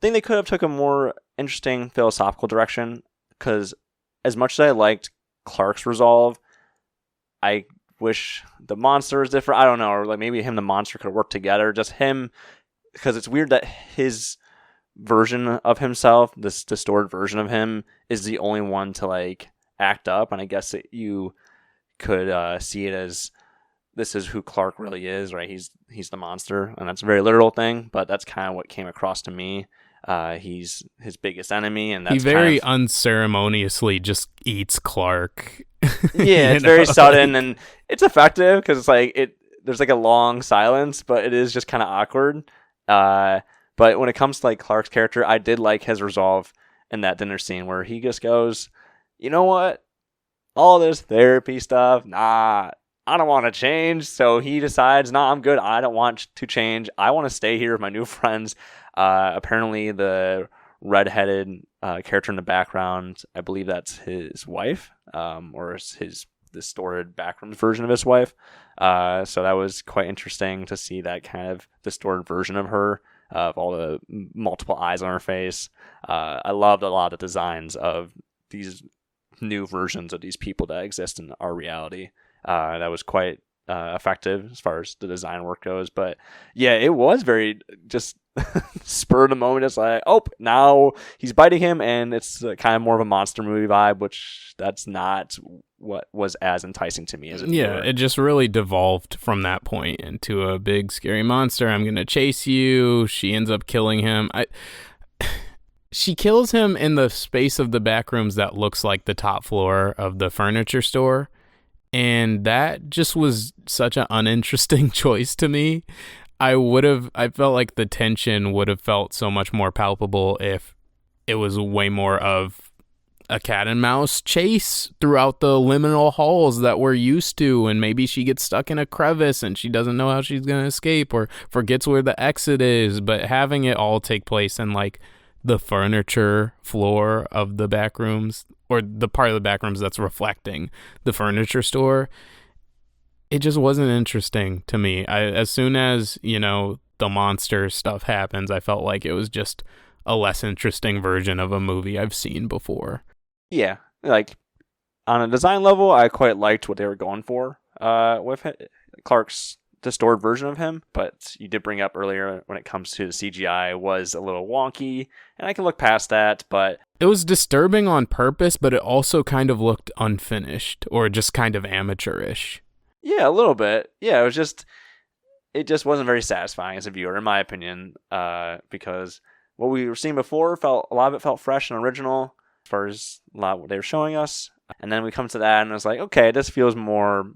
think they could have took a more interesting philosophical direction, because as much as I liked Clark's resolve, I wish the monster was different. I don't know, or like maybe him and the monster could have worked together. Just him, because it's weird that his version of himself, this distorted version of him, is the only one to like act up. And I guess you could see it as this is who Clark really is, right? He's the monster, and that's a very literal thing, but that's kind of what came across to me. He's his biggest enemy, and that's he very unceremoniously just eats Clark. Yeah, it's very sudden, and it's effective because it's like there's like a long silence, but it is just kind of awkward. But when it comes to like Clark's character, I did like his resolve in that dinner scene where he just goes, you know what? All this therapy stuff, nah, I don't want to change. So he decides, nah, I'm good. I don't want to change. I want to stay here with my new friends. Apparently the redheaded character in the background, I believe that's his wife, or his distorted Backrooms version of his wife. So that was quite interesting to see that kind of distorted version of her, of all the multiple eyes on her face. I loved a lot of the designs of these new versions of these people that exist in our reality. That was quite effective as far as the design work goes. But yeah, it was very just spur of the moment. It's like, oh, now he's biting him, and it's kind of more of a monster movie vibe, which that's not what was as enticing to me as it yeah, it just really devolved from that point into a big scary monster. I'm gonna chase you. She ends up killing him. She kills him in the space of the back rooms that looks like the top floor of the furniture store. And that just was such an uninteresting choice to me. I felt like the tension would have felt so much more palpable if it was way more of a cat and mouse chase throughout the liminal halls that we're used to. And maybe she gets stuck in a crevice and she doesn't know how she's going to escape, or forgets where the exit is. But having it all take place in like the furniture floor of the back rooms, or the part of the back rooms that's reflecting the furniture store, it just wasn't interesting to me. As soon as, the monster stuff happens, I felt like it was just a less interesting version of a movie I've seen before. Yeah, like on a design level, I quite liked what they were going for with Clark's distorted version of him, but you did bring up earlier when it comes to the CGI was a little wonky, and I can look past that, but it was disturbing on purpose, but it also kind of looked unfinished, or just kind of amateurish. Yeah, a little bit. Yeah, it just wasn't very satisfying as a viewer, in my opinion, because what we were seeing before a lot of it felt fresh and original as far as a lot of what they were showing us, and then we come to that and it's like, okay, this feels more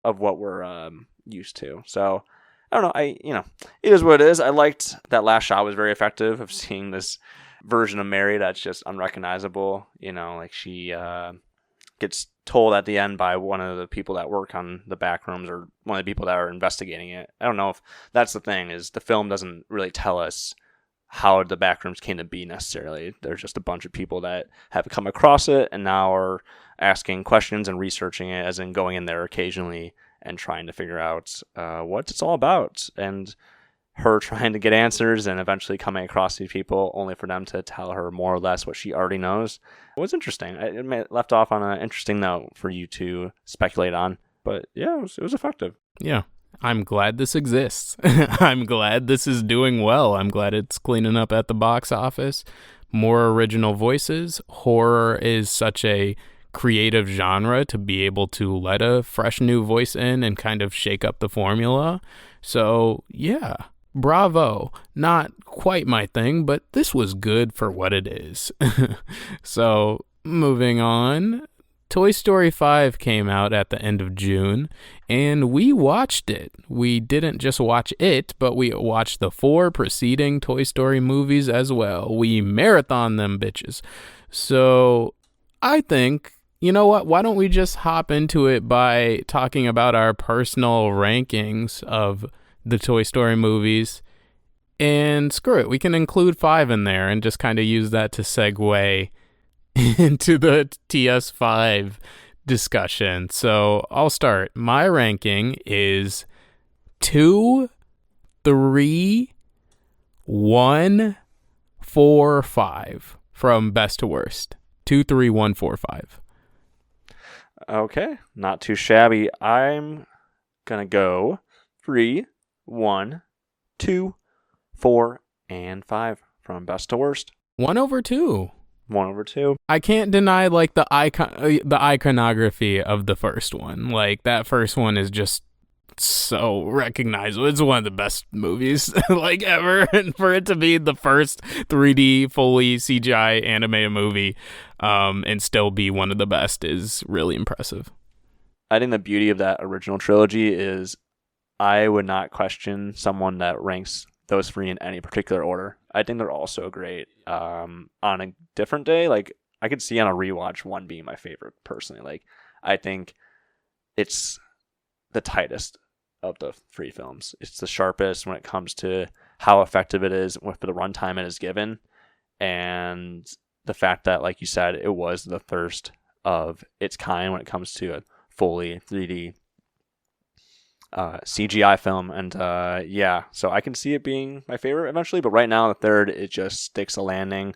of what we're used to. So I don't know. It is what it is. I liked that last shot was very effective of seeing this version of Mary that's just unrecognizable. Like she gets told at the end by one of the people that work on the back rooms, or one of the people that are investigating it. I don't know if that's the thing, is the film doesn't really tell us how the back rooms came to be necessarily. There's just a bunch of people that have come across it and now are asking questions and researching it, as in going in there occasionally and trying to figure out what it's all about, and her trying to get answers and eventually coming across these people only for them to tell her more or less what she already knows. It was interesting. It left off on an interesting note for you to speculate on, but yeah, it was effective. Yeah. I'm glad this exists. I'm glad this is doing well. I'm glad it's cleaning up at the box office. More original voices. Horror is such a creative genre to be able to let a fresh new voice in and kind of shake up the formula. So yeah, bravo. Not quite my thing, but this was good for what it is. So moving on, Toy Story 5 came out at the end of June, and we watched it. We didn't just watch it, but we watched the 4 preceding Toy Story movies as well. We marathon them bitches. So I think you know what? Why don't we just hop into it by talking about our personal rankings of the Toy Story movies? And screw it, we can include 5 in there and just kind of use that to segue into the TS5 discussion. So I'll start. My ranking is 2, 3, 1, 4, 5 from best to worst. 2, 3, 1, 4, 5. Okay, not too shabby. I'm gonna go 3, 1, 2, 4, and 5 from best to worst. 1 over 2. 1 over 2. I can't deny like the iconography of the first one. Like that first one is just so recognizable. It's one of the best movies like ever, and for it to be the first 3D fully CGI animated movie and still be one of the best is really impressive. I think the beauty of that original trilogy is I would not question someone that ranks those 3 in any particular order. I think they're all so great. On a different day, like I could see on a rewatch 1 being my favorite personally. Like I think it's the tightest of the 3 films. It's the sharpest when it comes to how effective it is with the runtime it is given, and the fact that, like you said, it was the first of its kind when it comes to a fully 3D CGI film. And so I can see it being my favorite eventually, but right now the third, it just sticks a landing,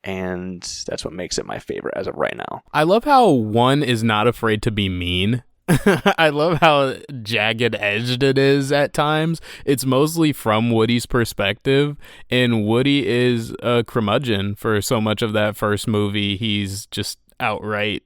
and that's what makes it my favorite as of right now. I love how 1 is not afraid to be mean. I love how jagged edged it is at times. It's mostly from Woody's perspective, and Woody is a curmudgeon for so much of that first movie. He's just outright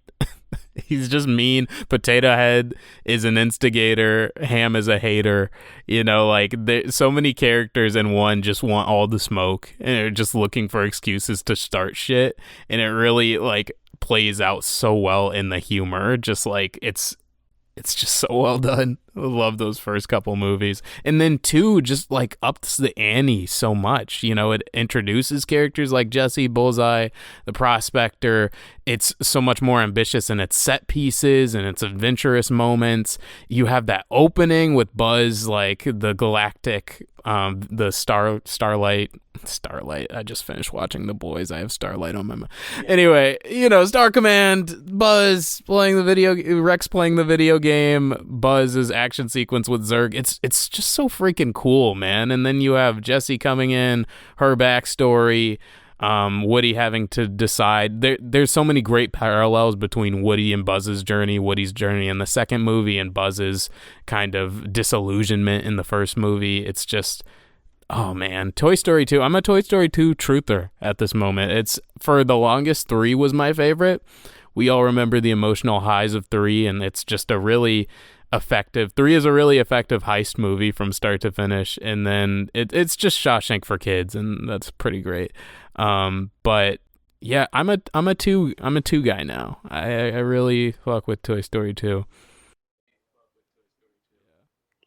he's just mean. Potato Head is an instigator. Ham is a hater. You know, like so many characters in 1 just want all the smoke and are just looking for excuses to start shit. And it really like plays out so well in the humor. Just like it's just so well done. I love those first couple movies. And then 2 just like ups the ante so much. You know, it introduces characters like Jesse, Bullseye, the Prospector. It's so much more ambitious in its set pieces and its adventurous moments. You have that opening with Buzz, like the galactic, the Starlight. I just finished watching The Boys. I have Starlight on my mind. Anyway, you know, Star Command, Buzz playing the video, Rex playing the video game, Buzz's action sequence with Zurg. It's just so freaking cool, man. And then you have Jessie coming in, her backstory, Woody having to decide. There's so many great parallels between Woody and Buzz's journey, Woody's journey in the second movie, and Buzz's kind of disillusionment in the first movie. It's just, oh man, Toy Story 2. I'm a Toy Story 2 truther at this moment. It's, for the longest, 3 was my favorite. We all remember the emotional highs of 3, and it's just a really effective. 3 is a really effective heist movie from start to finish, and then it's just Shawshank for kids, and that's pretty great. But yeah, I'm a 2 guy now. I really fuck with Toy Story 2.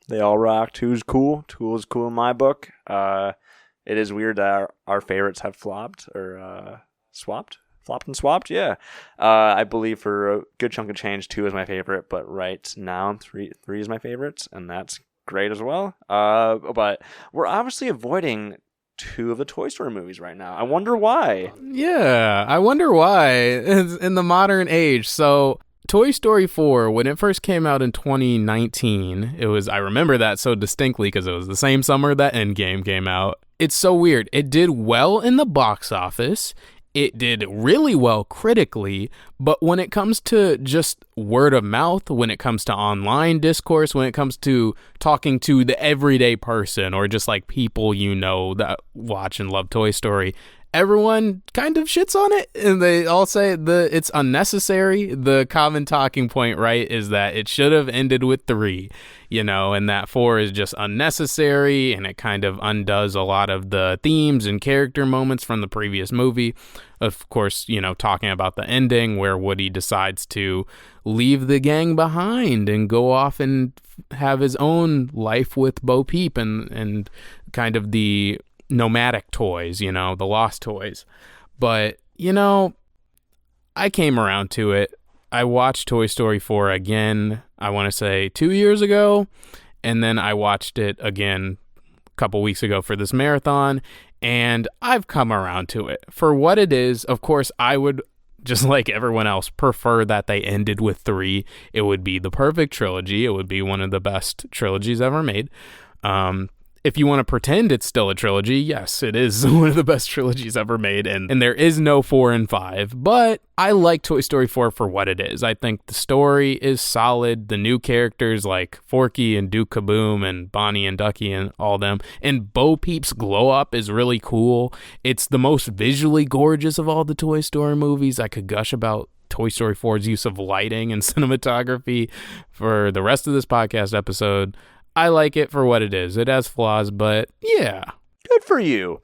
They all rock. 2's cool. 2 is cool in my book. It is weird that our favorites have flopped or swapped. Flopped and swapped, yeah. I believe for a good chunk of change, 2 is my favorite, but right now, 3 is my favorite, and that's great as well. But we're obviously avoiding 2 of the Toy Story movies right now. I wonder why. Yeah, I wonder why in the modern age. So Toy Story 4, when it first came out in 2019, I remember that so distinctly because it was the same summer that Endgame came out. It's so weird. It did well in the box office. It did really well critically, but when it comes to just word of mouth, when it comes to online discourse, when it comes to talking to the everyday person or just like people you know that watch and love Toy Story, everyone kind of shits on it, and they all say it's unnecessary. The common talking point, right, is that it should have ended with 3, you know, and that 4 is just unnecessary, and it kind of undoes a lot of the themes and character moments from the previous movie. Of course, you know, talking about the ending where Woody decides to leave the gang behind and go off and have his own life with Bo Peep and kind of the nomadic toys, you know, the lost toys. But, you know, I came around to it. I watched Toy Story 4 again, I want to say 2 years ago, and then I watched it again a couple weeks ago for this marathon, and I've come around to it. For what it is, of course, I would, just like everyone else, prefer that they ended with 3. It would be the perfect trilogy. It would be one of the best trilogies ever made. If you want to pretend it's still a trilogy, yes, it is one of the best trilogies ever made, and there is no 4 and 5, but I like Toy Story 4 for what it is. I think the story is solid. The new characters like Forky and Duke Kaboom and Bonnie and Ducky and all them, and Bo Peep's glow up is really cool. It's the most visually gorgeous of all the Toy Story movies. I could gush about Toy Story 4's use of lighting and cinematography for the rest of this podcast episode. I like it for what it is. It has flaws, but yeah. Good for you.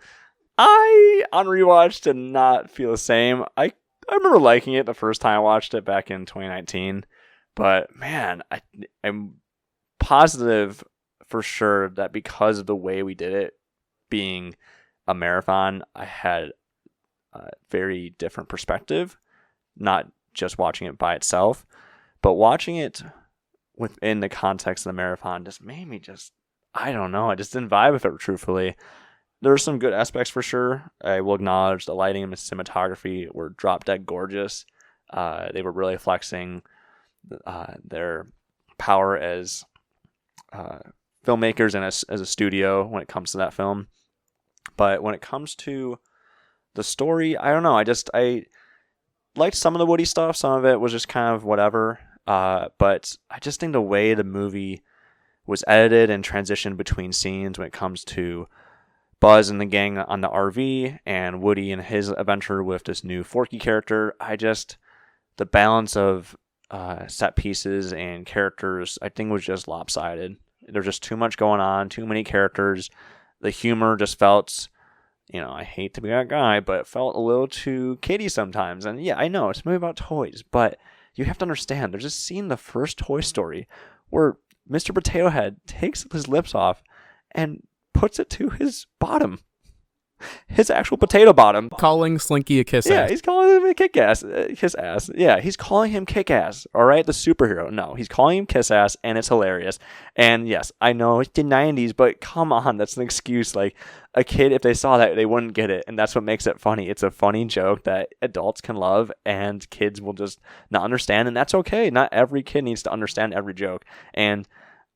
I, on rewatch, did not feel the same. I remember liking it the first time I watched it back in 2019. But, man, I'm positive for sure that because of the way we did it, being a marathon, I had a very different perspective. Not just watching it by itself, but watching it within the context of the marathon just made me I don't know, I just didn't vibe with it, truthfully. There were some good aspects for sure. I will acknowledge the lighting and the cinematography were drop dead gorgeous. They were really flexing their power as filmmakers and as a studio when it comes to that film. But when it comes to the story, I don't know. I liked some of the Woody stuff. Some of it was just kind of whatever. But I just think the way the movie was edited and transitioned between scenes when it comes to Buzz and the gang on the RV and Woody and his adventure with this new Forky character, the balance of set pieces and characters, I think was just lopsided. There's just too much going on, too many characters. The humor just felt, I hate to be that guy, but it felt a little too kiddie sometimes. And yeah, I know it's a movie about toys, but you have to understand, there's a scene in the first Toy Story where Mr. Potato Head takes his lips off and puts it to his bottom. His actual potato bottom. Calling Slinky a kiss ass. Yeah, he's calling him a kick ass. Kiss ass. Yeah, he's calling him kick ass. All right, the superhero. No, he's calling him kiss ass, and it's hilarious. And yes, I know it's the 90s, but come on, that's an excuse. Like, a kid, if they saw that, they wouldn't get it, and that's what makes it funny. It's a funny joke that adults can love, and kids will just not understand, and that's okay. Not every kid needs to understand every joke, and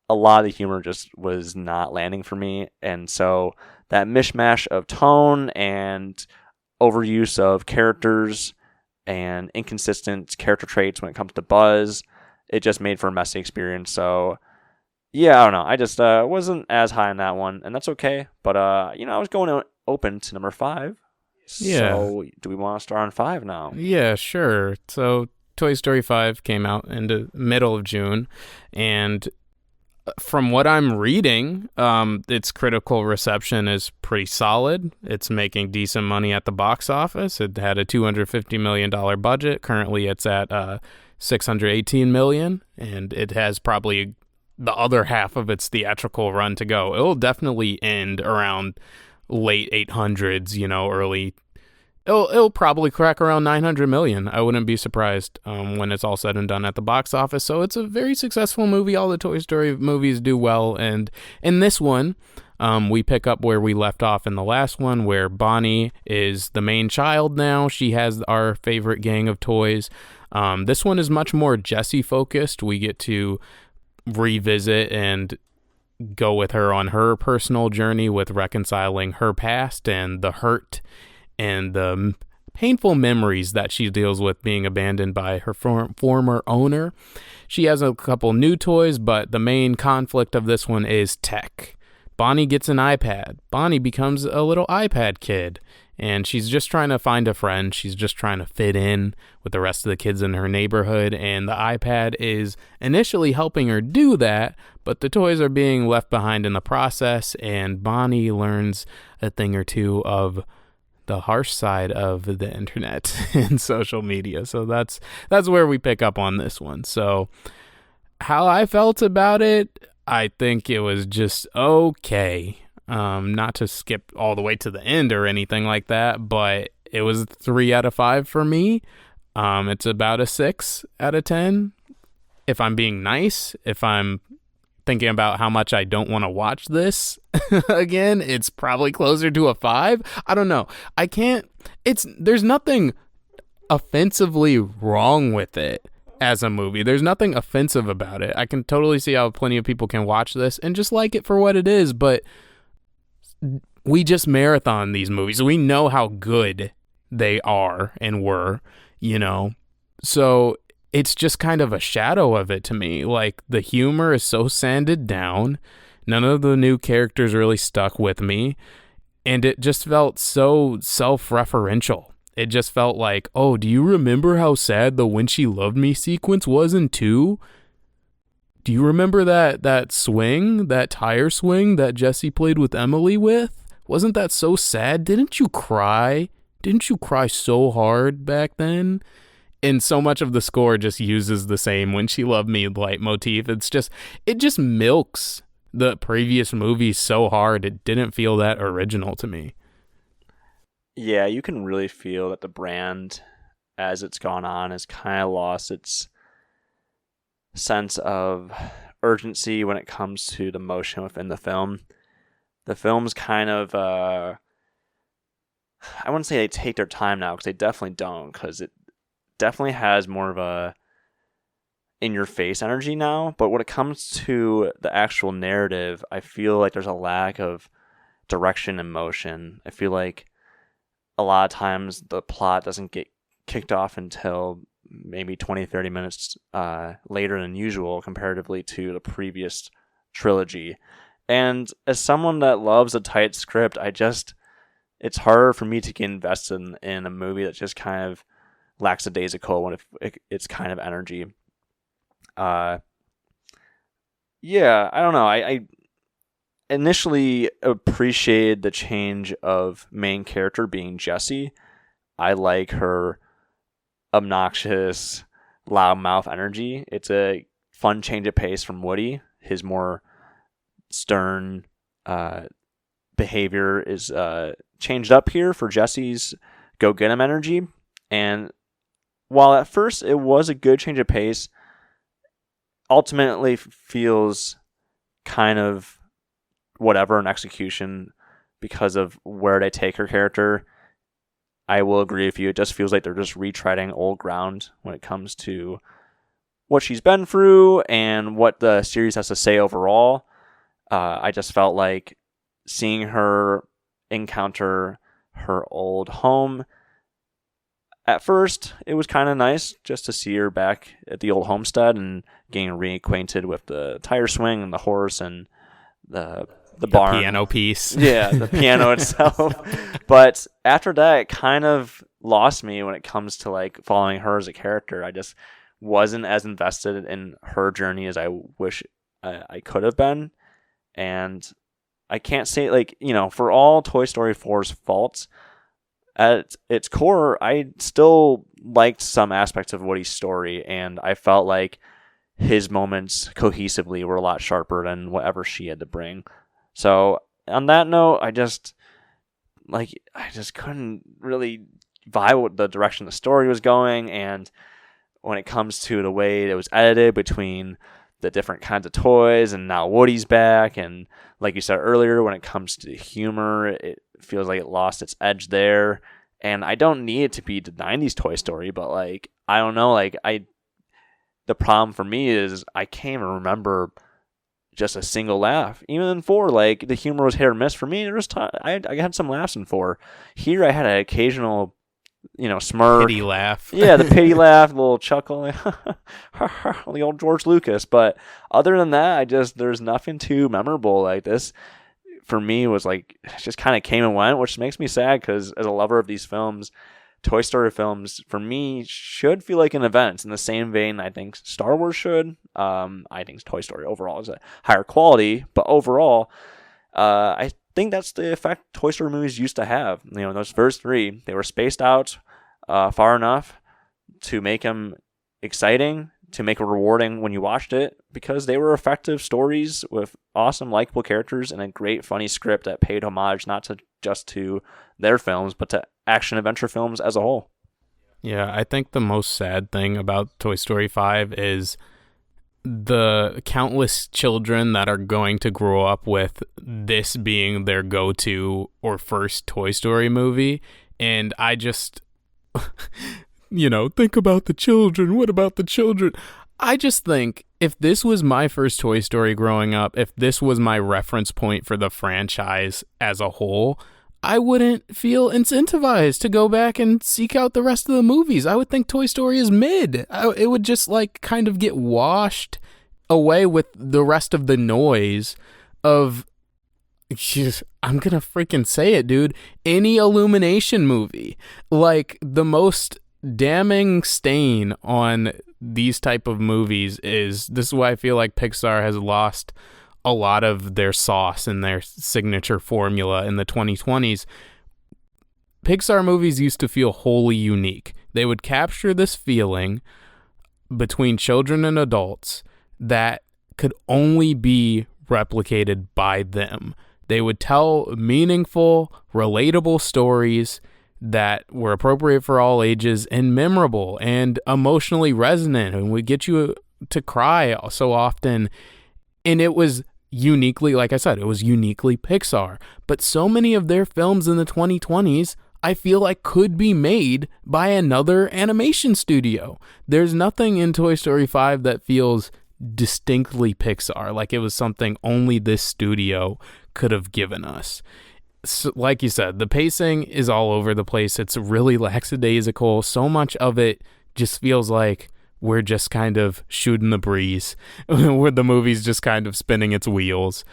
a lot of the humor just was not landing for me, and so that mishmash of tone and overuse of characters and inconsistent character traits when it comes to Buzz, it just made for a messy experience. So yeah, I don't know. I just wasn't as high on that one, and that's okay. But I was going open to number 5. Yeah. So do we want to start on 5 now? Yeah, sure. So Toy Story 5 came out in the middle of June, and from what I'm reading, its critical reception is pretty solid. It's making decent money at the box office. It had a $250 million budget. Currently, it's at $618 million, and it has probably the other half of its theatrical run to go. It'll definitely end around late 800s, early. It'll probably crack around 900 million. I wouldn't be surprised when it's all said and done at the box office. So it's a very successful movie. All the Toy Story movies do well. And in this one, we pick up where we left off in the last one, where Bonnie is the main child now. She has our favorite gang of toys. This one is much more Jessie focused. We get to revisit and go with her on her personal journey with reconciling her past and the hurt and the painful memories that she deals with being abandoned by her former owner. She has a couple new toys, but the main conflict of this one is tech. Bonnie gets an iPad. Bonnie becomes a little iPad kid, and she's just trying to find a friend. She's just trying to fit in with the rest of the kids in her neighborhood, and the iPad is initially helping her do that, but the toys are being left behind in the process, and Bonnie learns a thing or two of the harsh side of the internet and social media. So that's where we pick up on this one. So how I felt about it, I think it was just okay. Not to skip all the way to the end or anything like that, but it was 3 out of 5 for me. It's about a 6 out of 10. If I'm being nice, if I'm thinking about how much I don't want to watch this again, it's probably closer to a 5. I don't know. There's nothing offensively wrong with it as a movie. There's nothing offensive about it. I can totally see how plenty of people can watch this and just like it for what it is, but we just marathon these movies. We know how good they are and were, So it's just kind of a shadow of it to me. Like, the humor is so sanded down. None of the new characters really stuck with me. And it just felt so self-referential. It just felt like, oh, do you remember how sad the When She Loved Me sequence was in 2? Do you remember that swing, that tire swing that Jesse played with Emily with? Wasn't that so sad? Didn't you cry? Didn't you cry so hard back then? And so much of the score just uses the same When She Loved Me leitmotif. It just milks the previous movies so hard. It didn't feel that original to me. Yeah, you can really feel that the brand, as it's gone on, has kind of lost its sense of urgency when it comes to the motion within the film. The film's kind of, I wouldn't say they take their time now, because they definitely don't, because it definitely has more of a in-your-face energy now. But when it comes to the actual narrative, I feel like there's a lack of direction and motion. I feel like a lot of times the plot doesn't get kicked off until maybe 20, 30 minutes later than usual comparatively to the previous trilogy. And as someone that loves a tight script, it's harder for me to get invested in a movie that just kind of lackadaisical when it's kind of energy. Yeah, I don't know. I initially appreciated the change of main character being Jessie. I like her obnoxious, loudmouth energy. It's a fun change of pace from Woody. His more stern behavior is changed up here for Jessie's go-get-'em energy. And while at first it was a good change of pace, ultimately feels kind of whatever in execution because of where they take her character. I will agree with you. It just feels like they're just retreading old ground when it comes to what she's been through and what the series has to say overall. I just felt like seeing her encounter her old home. At first, it was kind of nice just to see her back at the old homestead and getting reacquainted with the tire swing and the horse and the barn. The piano piece. Yeah, the piano itself. But after that, it kind of lost me when it comes to like following her as a character. I just wasn't as invested in her journey as I wish I could have been. And I can't say, for all Toy Story 4's faults, at its core, I still liked some aspects of Woody's story, and I felt like his moments cohesively were a lot sharper than whatever she had to bring. So on that note, I just couldn't really vibe with the direction the story was going, and when it comes to the way it was edited between the different kinds of toys, and now Woody's back, and like you said earlier, when it comes to humor, it feels like it lost its edge there. And I don't need it to be the 90s Toy Story, but I don't know, the problem for me is I can't even remember just a single laugh. Even in 4, the humor was hit or miss for me. I had some laughs in 4. Here I had an occasional, smirk. Pity laugh. Yeah, the pity laugh, the little chuckle, the old George Lucas. But other than that, there's nothing too memorable like this. For me, was it just kind of came and went, which makes me sad because as a lover of these films, Toy Story films, for me, should feel like an event in the same vein I think Star Wars should. I think Toy Story overall is a higher quality, but overall, I think that's the effect Toy Story movies used to have. Those first 3, they were spaced out far enough to make them exciting, to make it rewarding when you watched it, because they were effective stories with awesome, likable characters and a great, funny script that paid homage not just to their films, but to action adventure films as a whole. Yeah, I think the most sad thing about Toy Story 5 is the countless children that are going to grow up with this being their go-to or first Toy Story movie. And I just, think about the children. What about the children? I just think if this was my first Toy Story growing up, if this was my reference point for the franchise as a whole, I wouldn't feel incentivized to go back and seek out the rest of the movies. I would think Toy Story is mid. It would just kind of get washed away with the rest of the noise of, I'm gonna freaking say it, dude, any Illumination movie. Like, the most damning stain on these type of movies is, this is why I feel like Pixar has lost a lot of their sauce and their signature formula in the 2020s. Pixar movies used to feel wholly unique. They would capture this feeling between children and adults that could only be replicated by them. They would tell meaningful, relatable stories that were appropriate for all ages and memorable and emotionally resonant and would get you to cry so often. And it was uniquely, like I said, it was uniquely Pixar. But so many of their films in the 2020s, I feel like could be made by another animation studio. There's nothing in Toy Story 5 that feels distinctly Pixar, like it was something only this studio could have given us. So, like you said, the pacing is all over the place. It's really lackadaisical. So much of it just feels like we're just kind of shooting the breeze, where the movie's just kind of spinning its wheels.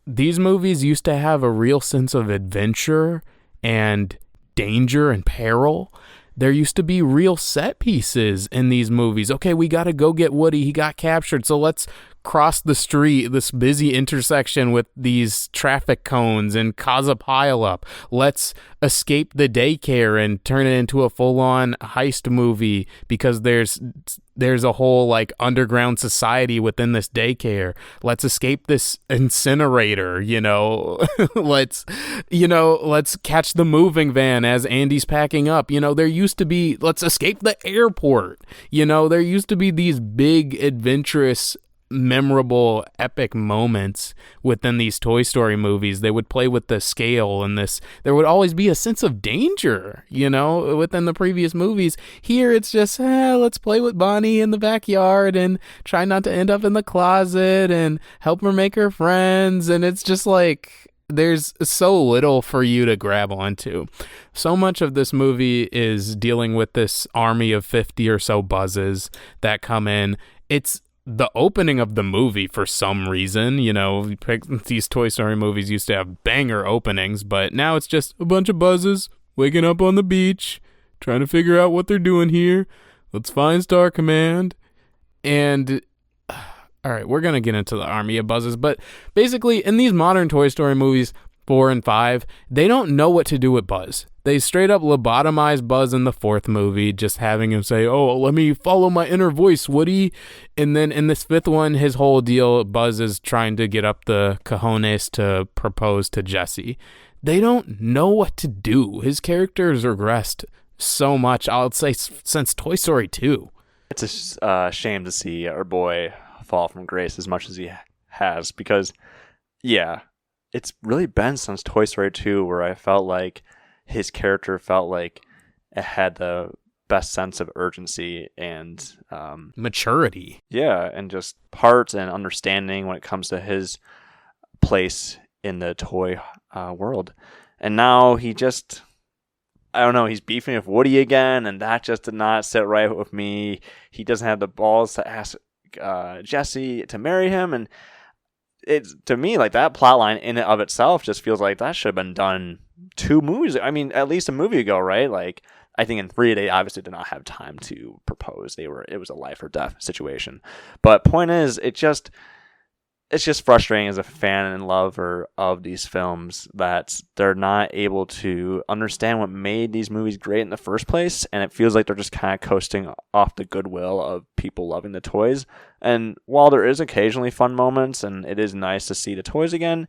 These movies used to have a real sense of adventure and danger and peril. There used to be real set pieces in these movies. Okay, we got to go get Woody. He got captured, so let's cross the street, this busy intersection with these traffic cones, and cause a pileup. Let's escape the daycare and turn it into a full-on heist movie because there's a whole underground society within this daycare. Let's escape this incinerator, let's catch the moving van as Andy's packing up. There used to be, let's escape the airport. There used to be these big adventurous, memorable, epic moments within these Toy Story movies. They would play with the scale and there would always be a sense of danger, within the previous movies. Here it's just, let's play with Bonnie in the backyard and try not to end up in the closet and help her make her friends. And it's just there's so little for you to grab onto. So much of this movie is dealing with this army of 50 or so buzzes that come in. It's the opening of the movie for some reason. These Toy Story movies used to have banger openings, but now it's just a bunch of buzzes waking up on the beach, trying to figure out what they're doing here. Let's find Star Command. And all right, we're going to get into the army of buzzes, but basically in these modern Toy Story movies, 4 and 5, they don't know what to do with Buzz. They straight up lobotomize Buzz in the 4th movie, just having him say, "Oh, let me follow my inner voice, Woody." And then in this 5th one, his whole deal, Buzz is trying to get up the cojones to propose to Jessie. They don't know what to do. His character has regressed so much, I'll say, since Toy Story 2. It's a shame to see our boy fall from grace as much as he has, because, it's really been since Toy Story 2 where I felt like his character felt like it had the best sense of urgency and maturity. Yeah, and just heart and understanding when it comes to his place in the toy world. And now he just, I don't know, he's beefing with Woody again, and that just did not sit right with me. He doesn't have the balls to ask Jessie to marry him, and it's, to me, that plot line in and of itself just feels like that should have been done 2 movies. I mean, at least a movie ago, right? I think in 3 they obviously did not have time to propose. It was a life or death situation. But point is, it's just frustrating as a fan and lover of these films that they're not able to understand what made these movies great in the first place, and it feels like they're just kind of coasting off the goodwill of people loving the toys. And while there is occasionally fun moments and it is nice to see the toys again,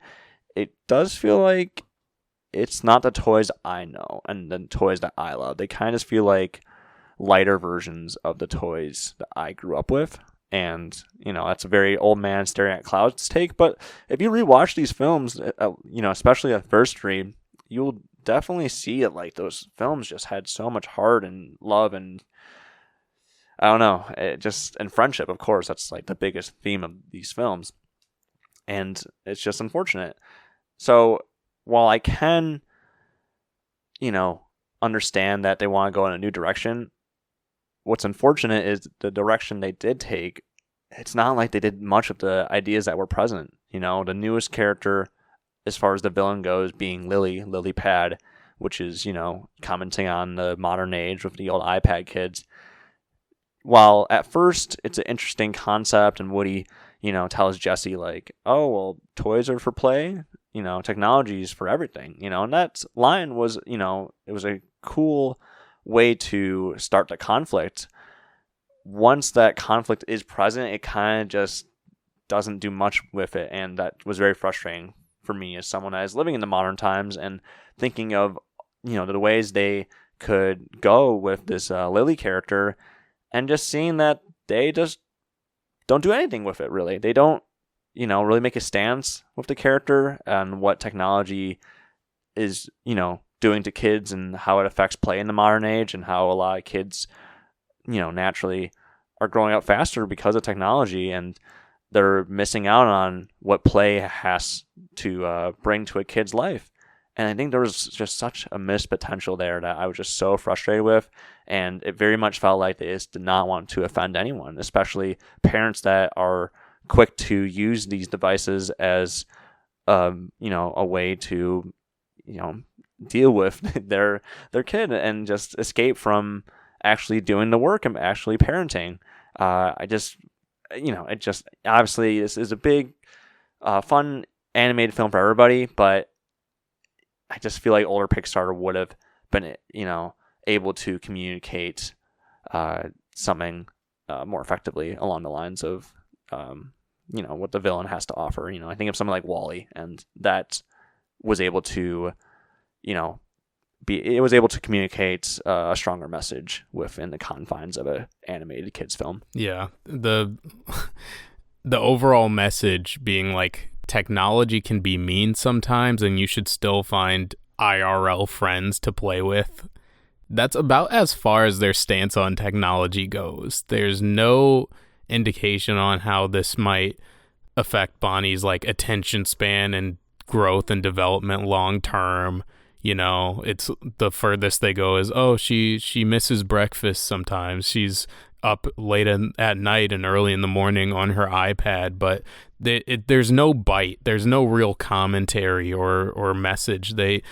it does feel like it's not the toys I know and the toys that I love. They kind of feel like lighter versions of the toys that I grew up with. And, that's a very old man staring at clouds take. But if you rewatch these films, especially at first read, you'll definitely see it like those films just had so much heart and love and, I don't know, and friendship, of course. That's like the biggest theme of these films. And it's just unfortunate. So while I can, understand that they want to go in a new direction, what's unfortunate is the direction they did take. It's not like they did much of the ideas that were present. The newest character, as far as the villain goes, being Lily Pad, which is, commenting on the modern age with the old iPad kids. While at first it's an interesting concept, and Woody, tells Jesse like, oh, well, toys are for play, technology is for everything, and that line was, it was a cool way to start the conflict. Once that conflict is present, it kind of just doesn't do much with it, and that was very frustrating for me as someone that is living in the modern times and thinking of, the ways they could go with this Lily character, and just seeing that they just don't do anything with it, really. They don't, really make a stance with the character and what technology is, doing to kids and how it affects play in the modern age, and how a lot of kids, naturally are growing up faster because of technology, and they're missing out on what play has to bring to a kid's life. And I think there was just such a missed potential there that I was just so frustrated with. And it very much felt like they just did not want to offend anyone, especially parents that are quick to use these devices as, a way to, deal with their kid and just escape from actually doing the work and actually parenting. It just, obviously this is a big, fun animated film for everybody, but I just feel like older Pixar would have been, able to communicate something more effectively along the lines of, what the villain has to offer. I think of something like WALL-E, and that was able to, it was able to communicate a stronger message within the confines of a animated kids film. Yeah, the overall message being like, technology can be mean sometimes, and you should still find IRL friends to play with. That's about as far as their stance on technology goes. There's no indication on how this might affect Bonnie's like attention span and growth and development long term. It's the furthest they go is, oh, she misses breakfast sometimes. She's up late at night and early in the morning on her iPad, but there's no bite. There's no real commentary or message. The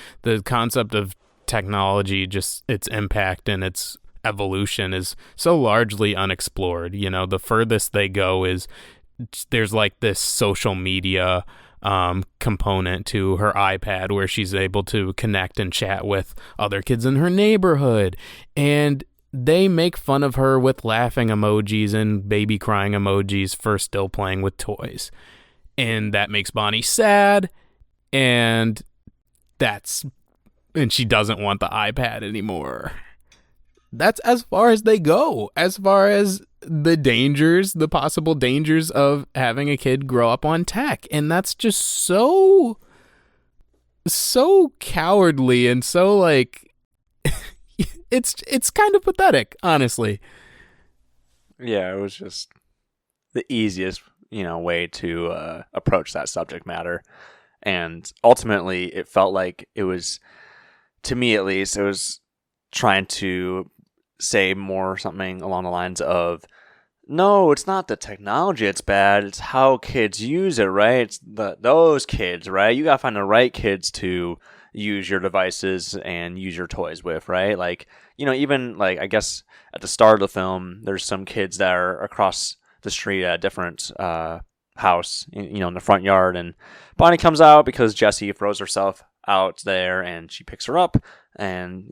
concept of technology, just its impact and its evolution, is so largely unexplored. The furthest they go is there's like this social media component to her iPad where she's able to connect and chat with other kids in her neighborhood, and they make fun of her with laughing emojis and baby crying emojis for still playing with toys. And that makes Bonnie sad, and she doesn't want the iPad anymore. That's as far as they go, as far as the possible dangers of having a kid grow up on tech. And that's just so cowardly and so like, it's kind of pathetic, honestly. Yeah, it was just the easiest, way to approach that subject matter. And ultimately, it felt like it was, to me at least, it was trying to say more something along the lines of, no, it's not the technology it's bad, it's how kids use it, right? It's those kids, right? You gotta find the right kids to use your devices and use your toys with, right? Like, even like, I guess at the start of the film, there's some kids that are across the street at a different house, in the front yard, and Bonnie comes out because Jessie throws herself out there and she picks her up, and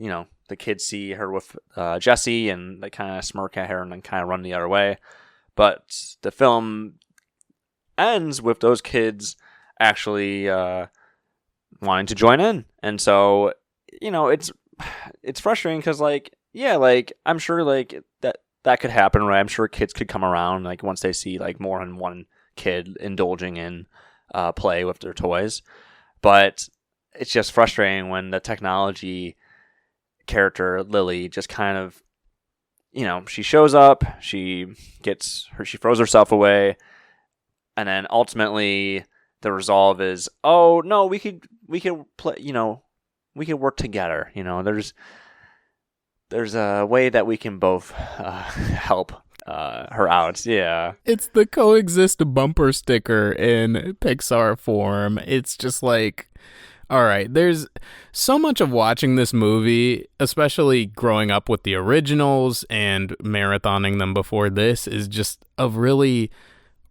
the kids see her with Jessie and they kind of smirk at her and then kind of run the other way. But the film ends with those kids actually wanting to join in. And so, it's frustrating because, like, yeah, like, I'm sure, like, that could happen, right? I'm sure kids could come around, like, once they see, like, more than one kid indulging in play with their toys. But it's just frustrating when the technology character, Lily, just kind of, she shows up, she throws herself away, and then ultimately the resolve is, oh no, we could play, we could work together. There's a way that we can both help her out. Yeah. It's the coexist bumper sticker in Pixar form. It's just like, all right, there's so much of watching this movie, especially growing up with the originals and marathoning them before this, is just a really,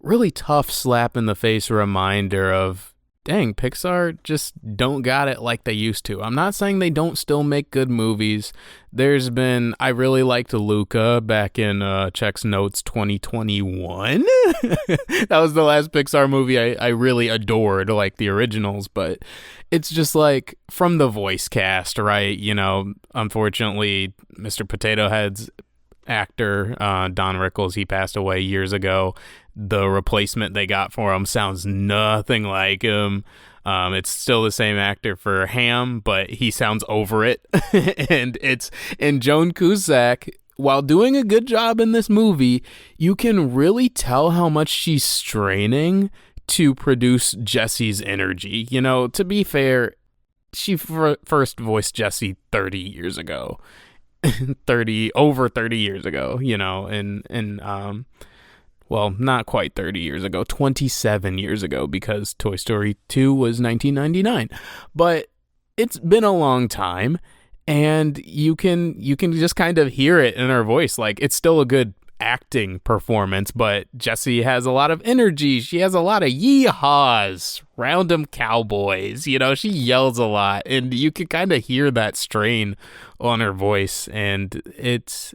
really tough slap in the face reminder of, dang, Pixar just don't got it like they used to. I'm not saying they don't still make good movies. I really liked Luca back in Check's Notes 2021. That was the last Pixar movie I really adored, like the originals, but it's just like from the voice cast, right? Unfortunately, Mr. Potato Head's actor, Don Rickles, he passed away years ago. The replacement they got for him sounds nothing like him. It's still the same actor for Ham, but he sounds over it. And Joan Cusack, while doing a good job in this movie, you can really tell how much she's straining to produce Jesse's energy. To be fair, she first voiced Jesse 30 years ago. Over 30 years ago, and well, not quite 30 years ago, 27 years ago, because Toy Story 2 was 1999. But it's been a long time, and you can just kind of hear it in her voice. Like, it's still a good acting performance, but Jessie has a lot of energy. She has a lot of yee-haws, round 'em cowboys. She yells a lot, and you can kind of hear that strain on her voice, and it's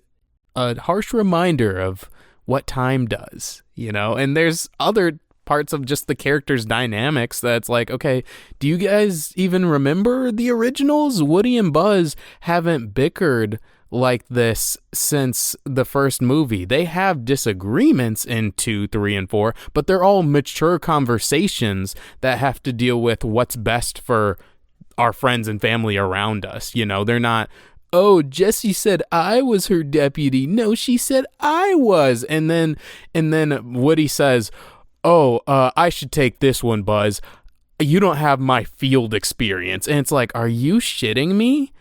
a harsh reminder of what time does, and there's other parts of just the character's dynamics that's like, okay, do you guys even remember the originals? Woody and Buzz haven't bickered like this since the first movie. They have disagreements in 2, 3, and 4, but they're all mature conversations that have to deal with what's best for our friends and family around us. They're not, oh, Jessie said I was her deputy. No, she said I was. And then Woody says, oh, I should take this one, Buzz. You don't have my field experience. And it's like, are you shitting me?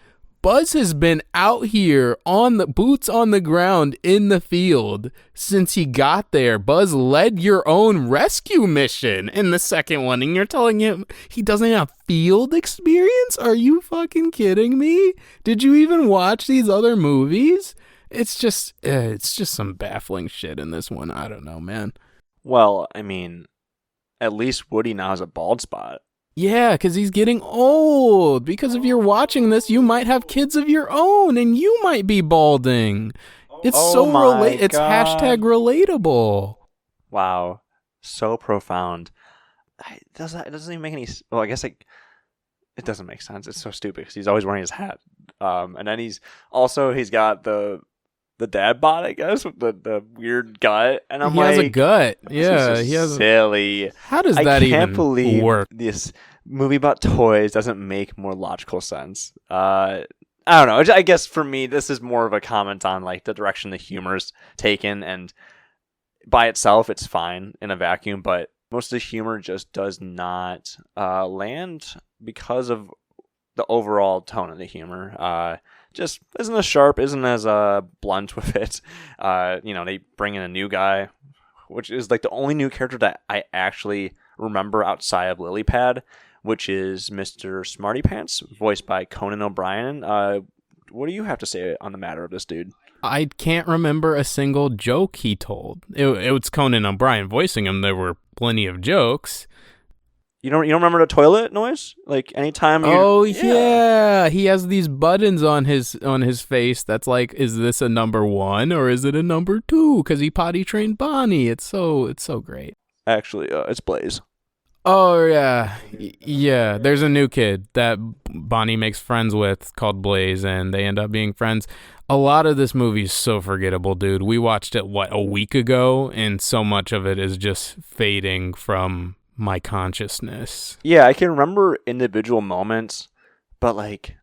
Buzz has been out here on the boots on the ground in the field since he got there. Buzz led your own rescue mission in the second one, and you're telling him he doesn't have field experience? Are you fucking kidding me? Did you even watch these other movies? It's just some baffling shit in this one. I don't know, man. Well, I mean, at least Woody now has a bald spot. Yeah, because he's getting old. Because if you're watching this, you might have kids of your own, and you might be balding. It's It's hashtag relatable. Wow, so profound. It doesn't even make any. Well, I guess it doesn't make sense. It's so stupid because he's always wearing his hat. And then he's got the dad bod, I guess, with the weird gut, and he has a gut. Yeah, he has silly. How does that even can't believe work? This movie about toys doesn't make more logical sense. I don't know. I guess for me, this is more of a comment on like the direction the humor's taken, and by itself, it's fine in a vacuum. But most of the humor just does not land because of the overall tone of the humor. Just isn't as sharp, isn't as blunt with it. They bring in a new guy, which is like the only new character that I actually remember outside of Lilypad, which is Mr. Smarty Pants, voiced by Conan O'Brien. What do you have to say on the matter of this dude? I can't remember a single joke he told. It was Conan O'Brien voicing him. There were plenty of jokes. You don't remember the toilet noise? Like anytime yeah. He has these buttons on his face that's like, is this a number 1 or is it a number 2? Because he potty trained Bonnie. It's so great. Actually, it's Blaze. Oh yeah, yeah. There's a new kid that Bonnie makes friends with called Blaze, and they end up being friends. A lot of this movie is so forgettable, dude. We watched it a week ago, and so much of it is just fading from my consciousness. Yeah, I can remember individual moments, but like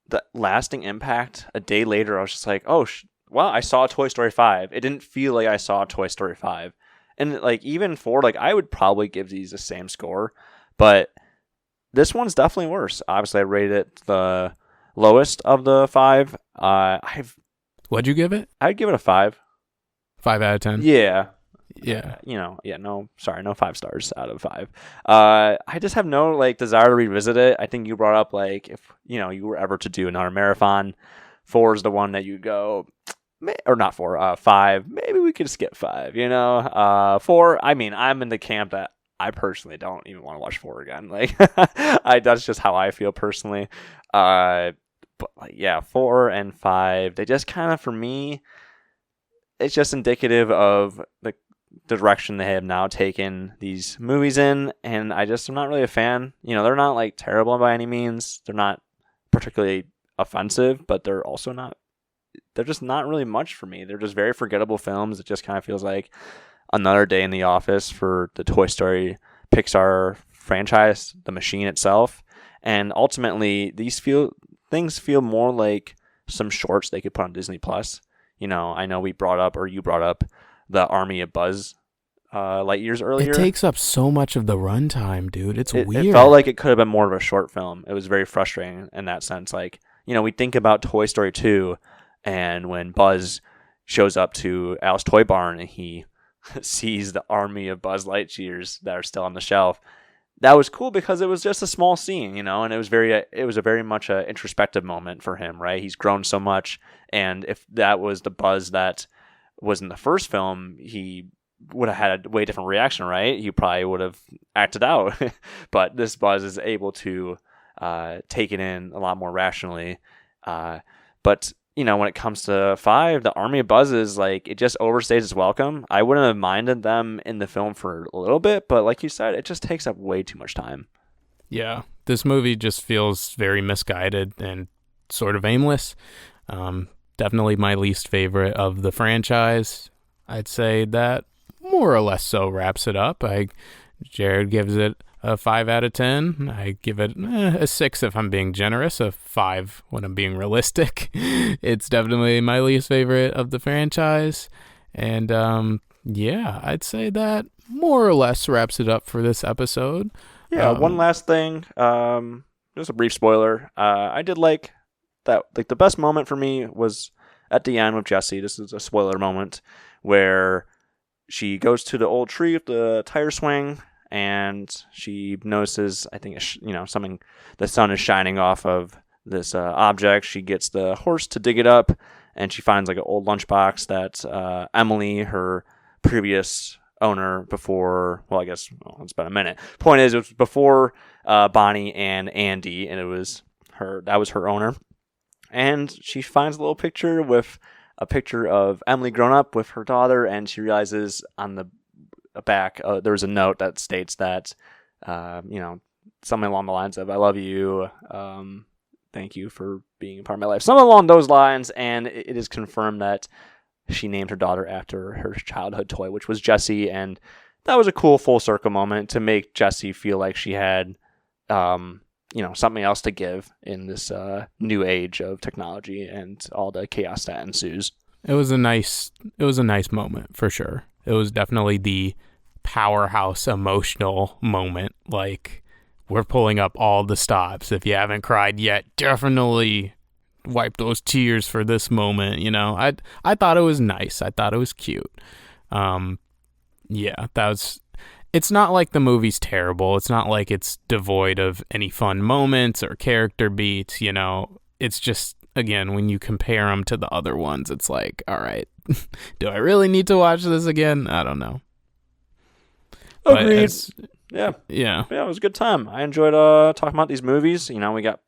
the lasting impact a day later, I was just like, oh, wow, I saw Toy Story 5. It didn't feel like I saw Toy Story 5. And like even for like, I would probably give these the same score, but this one's definitely worse. Obviously, I rated it the lowest of the five. What'd you give it? I'd give it a 5. 5 out of 10. Yeah. Yeah. No, sorry, no 5 stars out of 5. I just have no like desire to revisit it. I think you brought up like if you were ever to do another marathon, 4 is the one that you go, or not 4, 5. Maybe we could skip 5. 4. I mean, I'm in the camp that I personally don't even want to watch 4 again. Like, that's just how I feel personally. But like, yeah, 4 and 5, they just kind of, for me, it's just indicative of the direction they have now taken these movies in, and I'm not really a fan. They're not like terrible by any means. They're not particularly offensive, but they're just not really much for me. They're just very forgettable films. It just kind of feels like another day in the office for the Toy Story Pixar franchise, the machine itself. And ultimately, things feel more like some shorts they could put on Disney Plus. I know you brought up the Army of Buzz light years earlier. It takes up so much of the runtime, dude. It's weird. It felt like it could have been more of a short film. It was very frustrating in that sense. Like, we think about Toy Story 2, and when Buzz shows up to Al's Toy Barn and he sees the army of Buzz Lightyears that are still on the shelf, that was cool because it was just a small scene, and it was a very much a introspective moment for him, right? He's grown so much, and if that was the Buzz that was in the first film, he would have had a way different reaction, right? He probably would have acted out. But this Buzz is able to take it in a lot more rationally. But when it comes to 5, the Army of Buzzes, like, it just overstays its welcome. I wouldn't have minded them in the film for a little bit, but like you said, it just takes up way too much time. Yeah, this movie just feels very misguided and sort of aimless. Definitely my least favorite of the franchise. I'd say that more or less so wraps it up. Jared gives it a 5 out of 10. I give it a 6 if I'm being generous, a 5 when I'm being realistic. It's definitely my least favorite of the franchise. And yeah, I'd say that more or less wraps it up for this episode. Yeah, one last thing. Just a brief spoiler. I did like that. Like, the best moment for me was at the end with Jessie. This is a spoiler moment where she goes to the old tree with the tire swing, and she notices, I think, something, the sun is shining off of this object. She gets the horse to dig it up, and she finds like an old lunchbox that Emily, her previous owner before, well, I guess it's been a minute. Point is, it was before Bonnie and Andy, and that was her owner. And she finds a little picture with a picture of Emily grown up with her daughter, and she realizes on the back there's a note that states that something along the lines of, I love you, thank you for being a part of my life, something along those lines. And it is confirmed that she named her daughter after her childhood toy, which was Jessie. And that was a cool full circle moment to make Jessie feel like she had something else to give in this new age of technology and all the chaos that ensues. It was a nice moment for sure. It was definitely the powerhouse emotional moment. Like, we're pulling up all the stops. If you haven't cried yet, definitely wipe those tears for this moment. I thought it was nice. I thought it was cute. Yeah, it's not like the movie's terrible. It's not like it's devoid of any fun moments or character beats. It's just, again, when you compare them to the other ones, it's like, all right, do I really need to watch this again? I don't know. Agreed. Yeah. It was a good time. I enjoyed talking about these movies. We got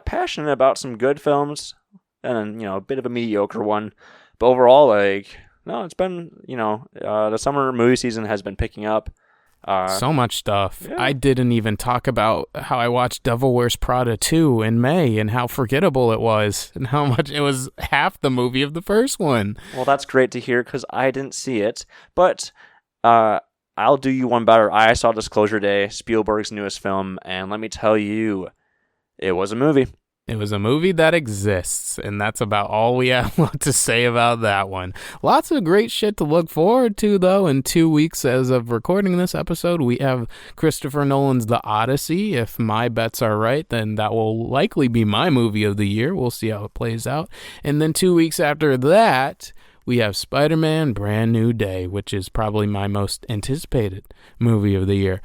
passionate about some good films, and then a bit of a mediocre one. But overall, it's been the summer movie season has been picking up. So much stuff. Yeah. I didn't even talk about how I watched Devil Wears Prada 2 in May and how forgettable it was and how much it was half the movie of the first one. Well, that's great to hear because I didn't see it. But I'll do you one better. I saw Disclosure Day, Spielberg's newest film, and let me tell you, it was a movie. It was a movie that exists, and that's about all we have to say about that one. Lots of great shit to look forward to, though. In 2 weeks, as of recording this episode, we have Christopher Nolan's The Odyssey. If my bets are right, then that will likely be my movie of the year. We'll see how it plays out. And then 2 weeks after that, we have Spider-Man Brand New Day, which is probably my most anticipated movie of the year.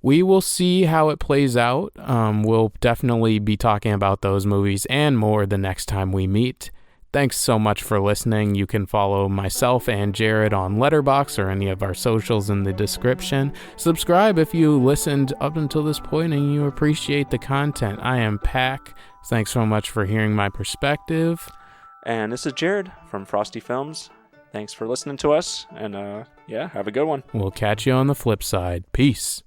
We will see how it plays out. We'll definitely be talking about those movies and more the next time we meet. Thanks so much for listening. You can follow myself and Jared on Letterboxd or any of our socials in the description. Subscribe if you listened up until this point and you appreciate the content. I am Pac. Thanks so much for hearing my perspective. And this is Jared from Frosty Films. Thanks for listening to us, and have a good one. We'll catch you on the flip side. Peace.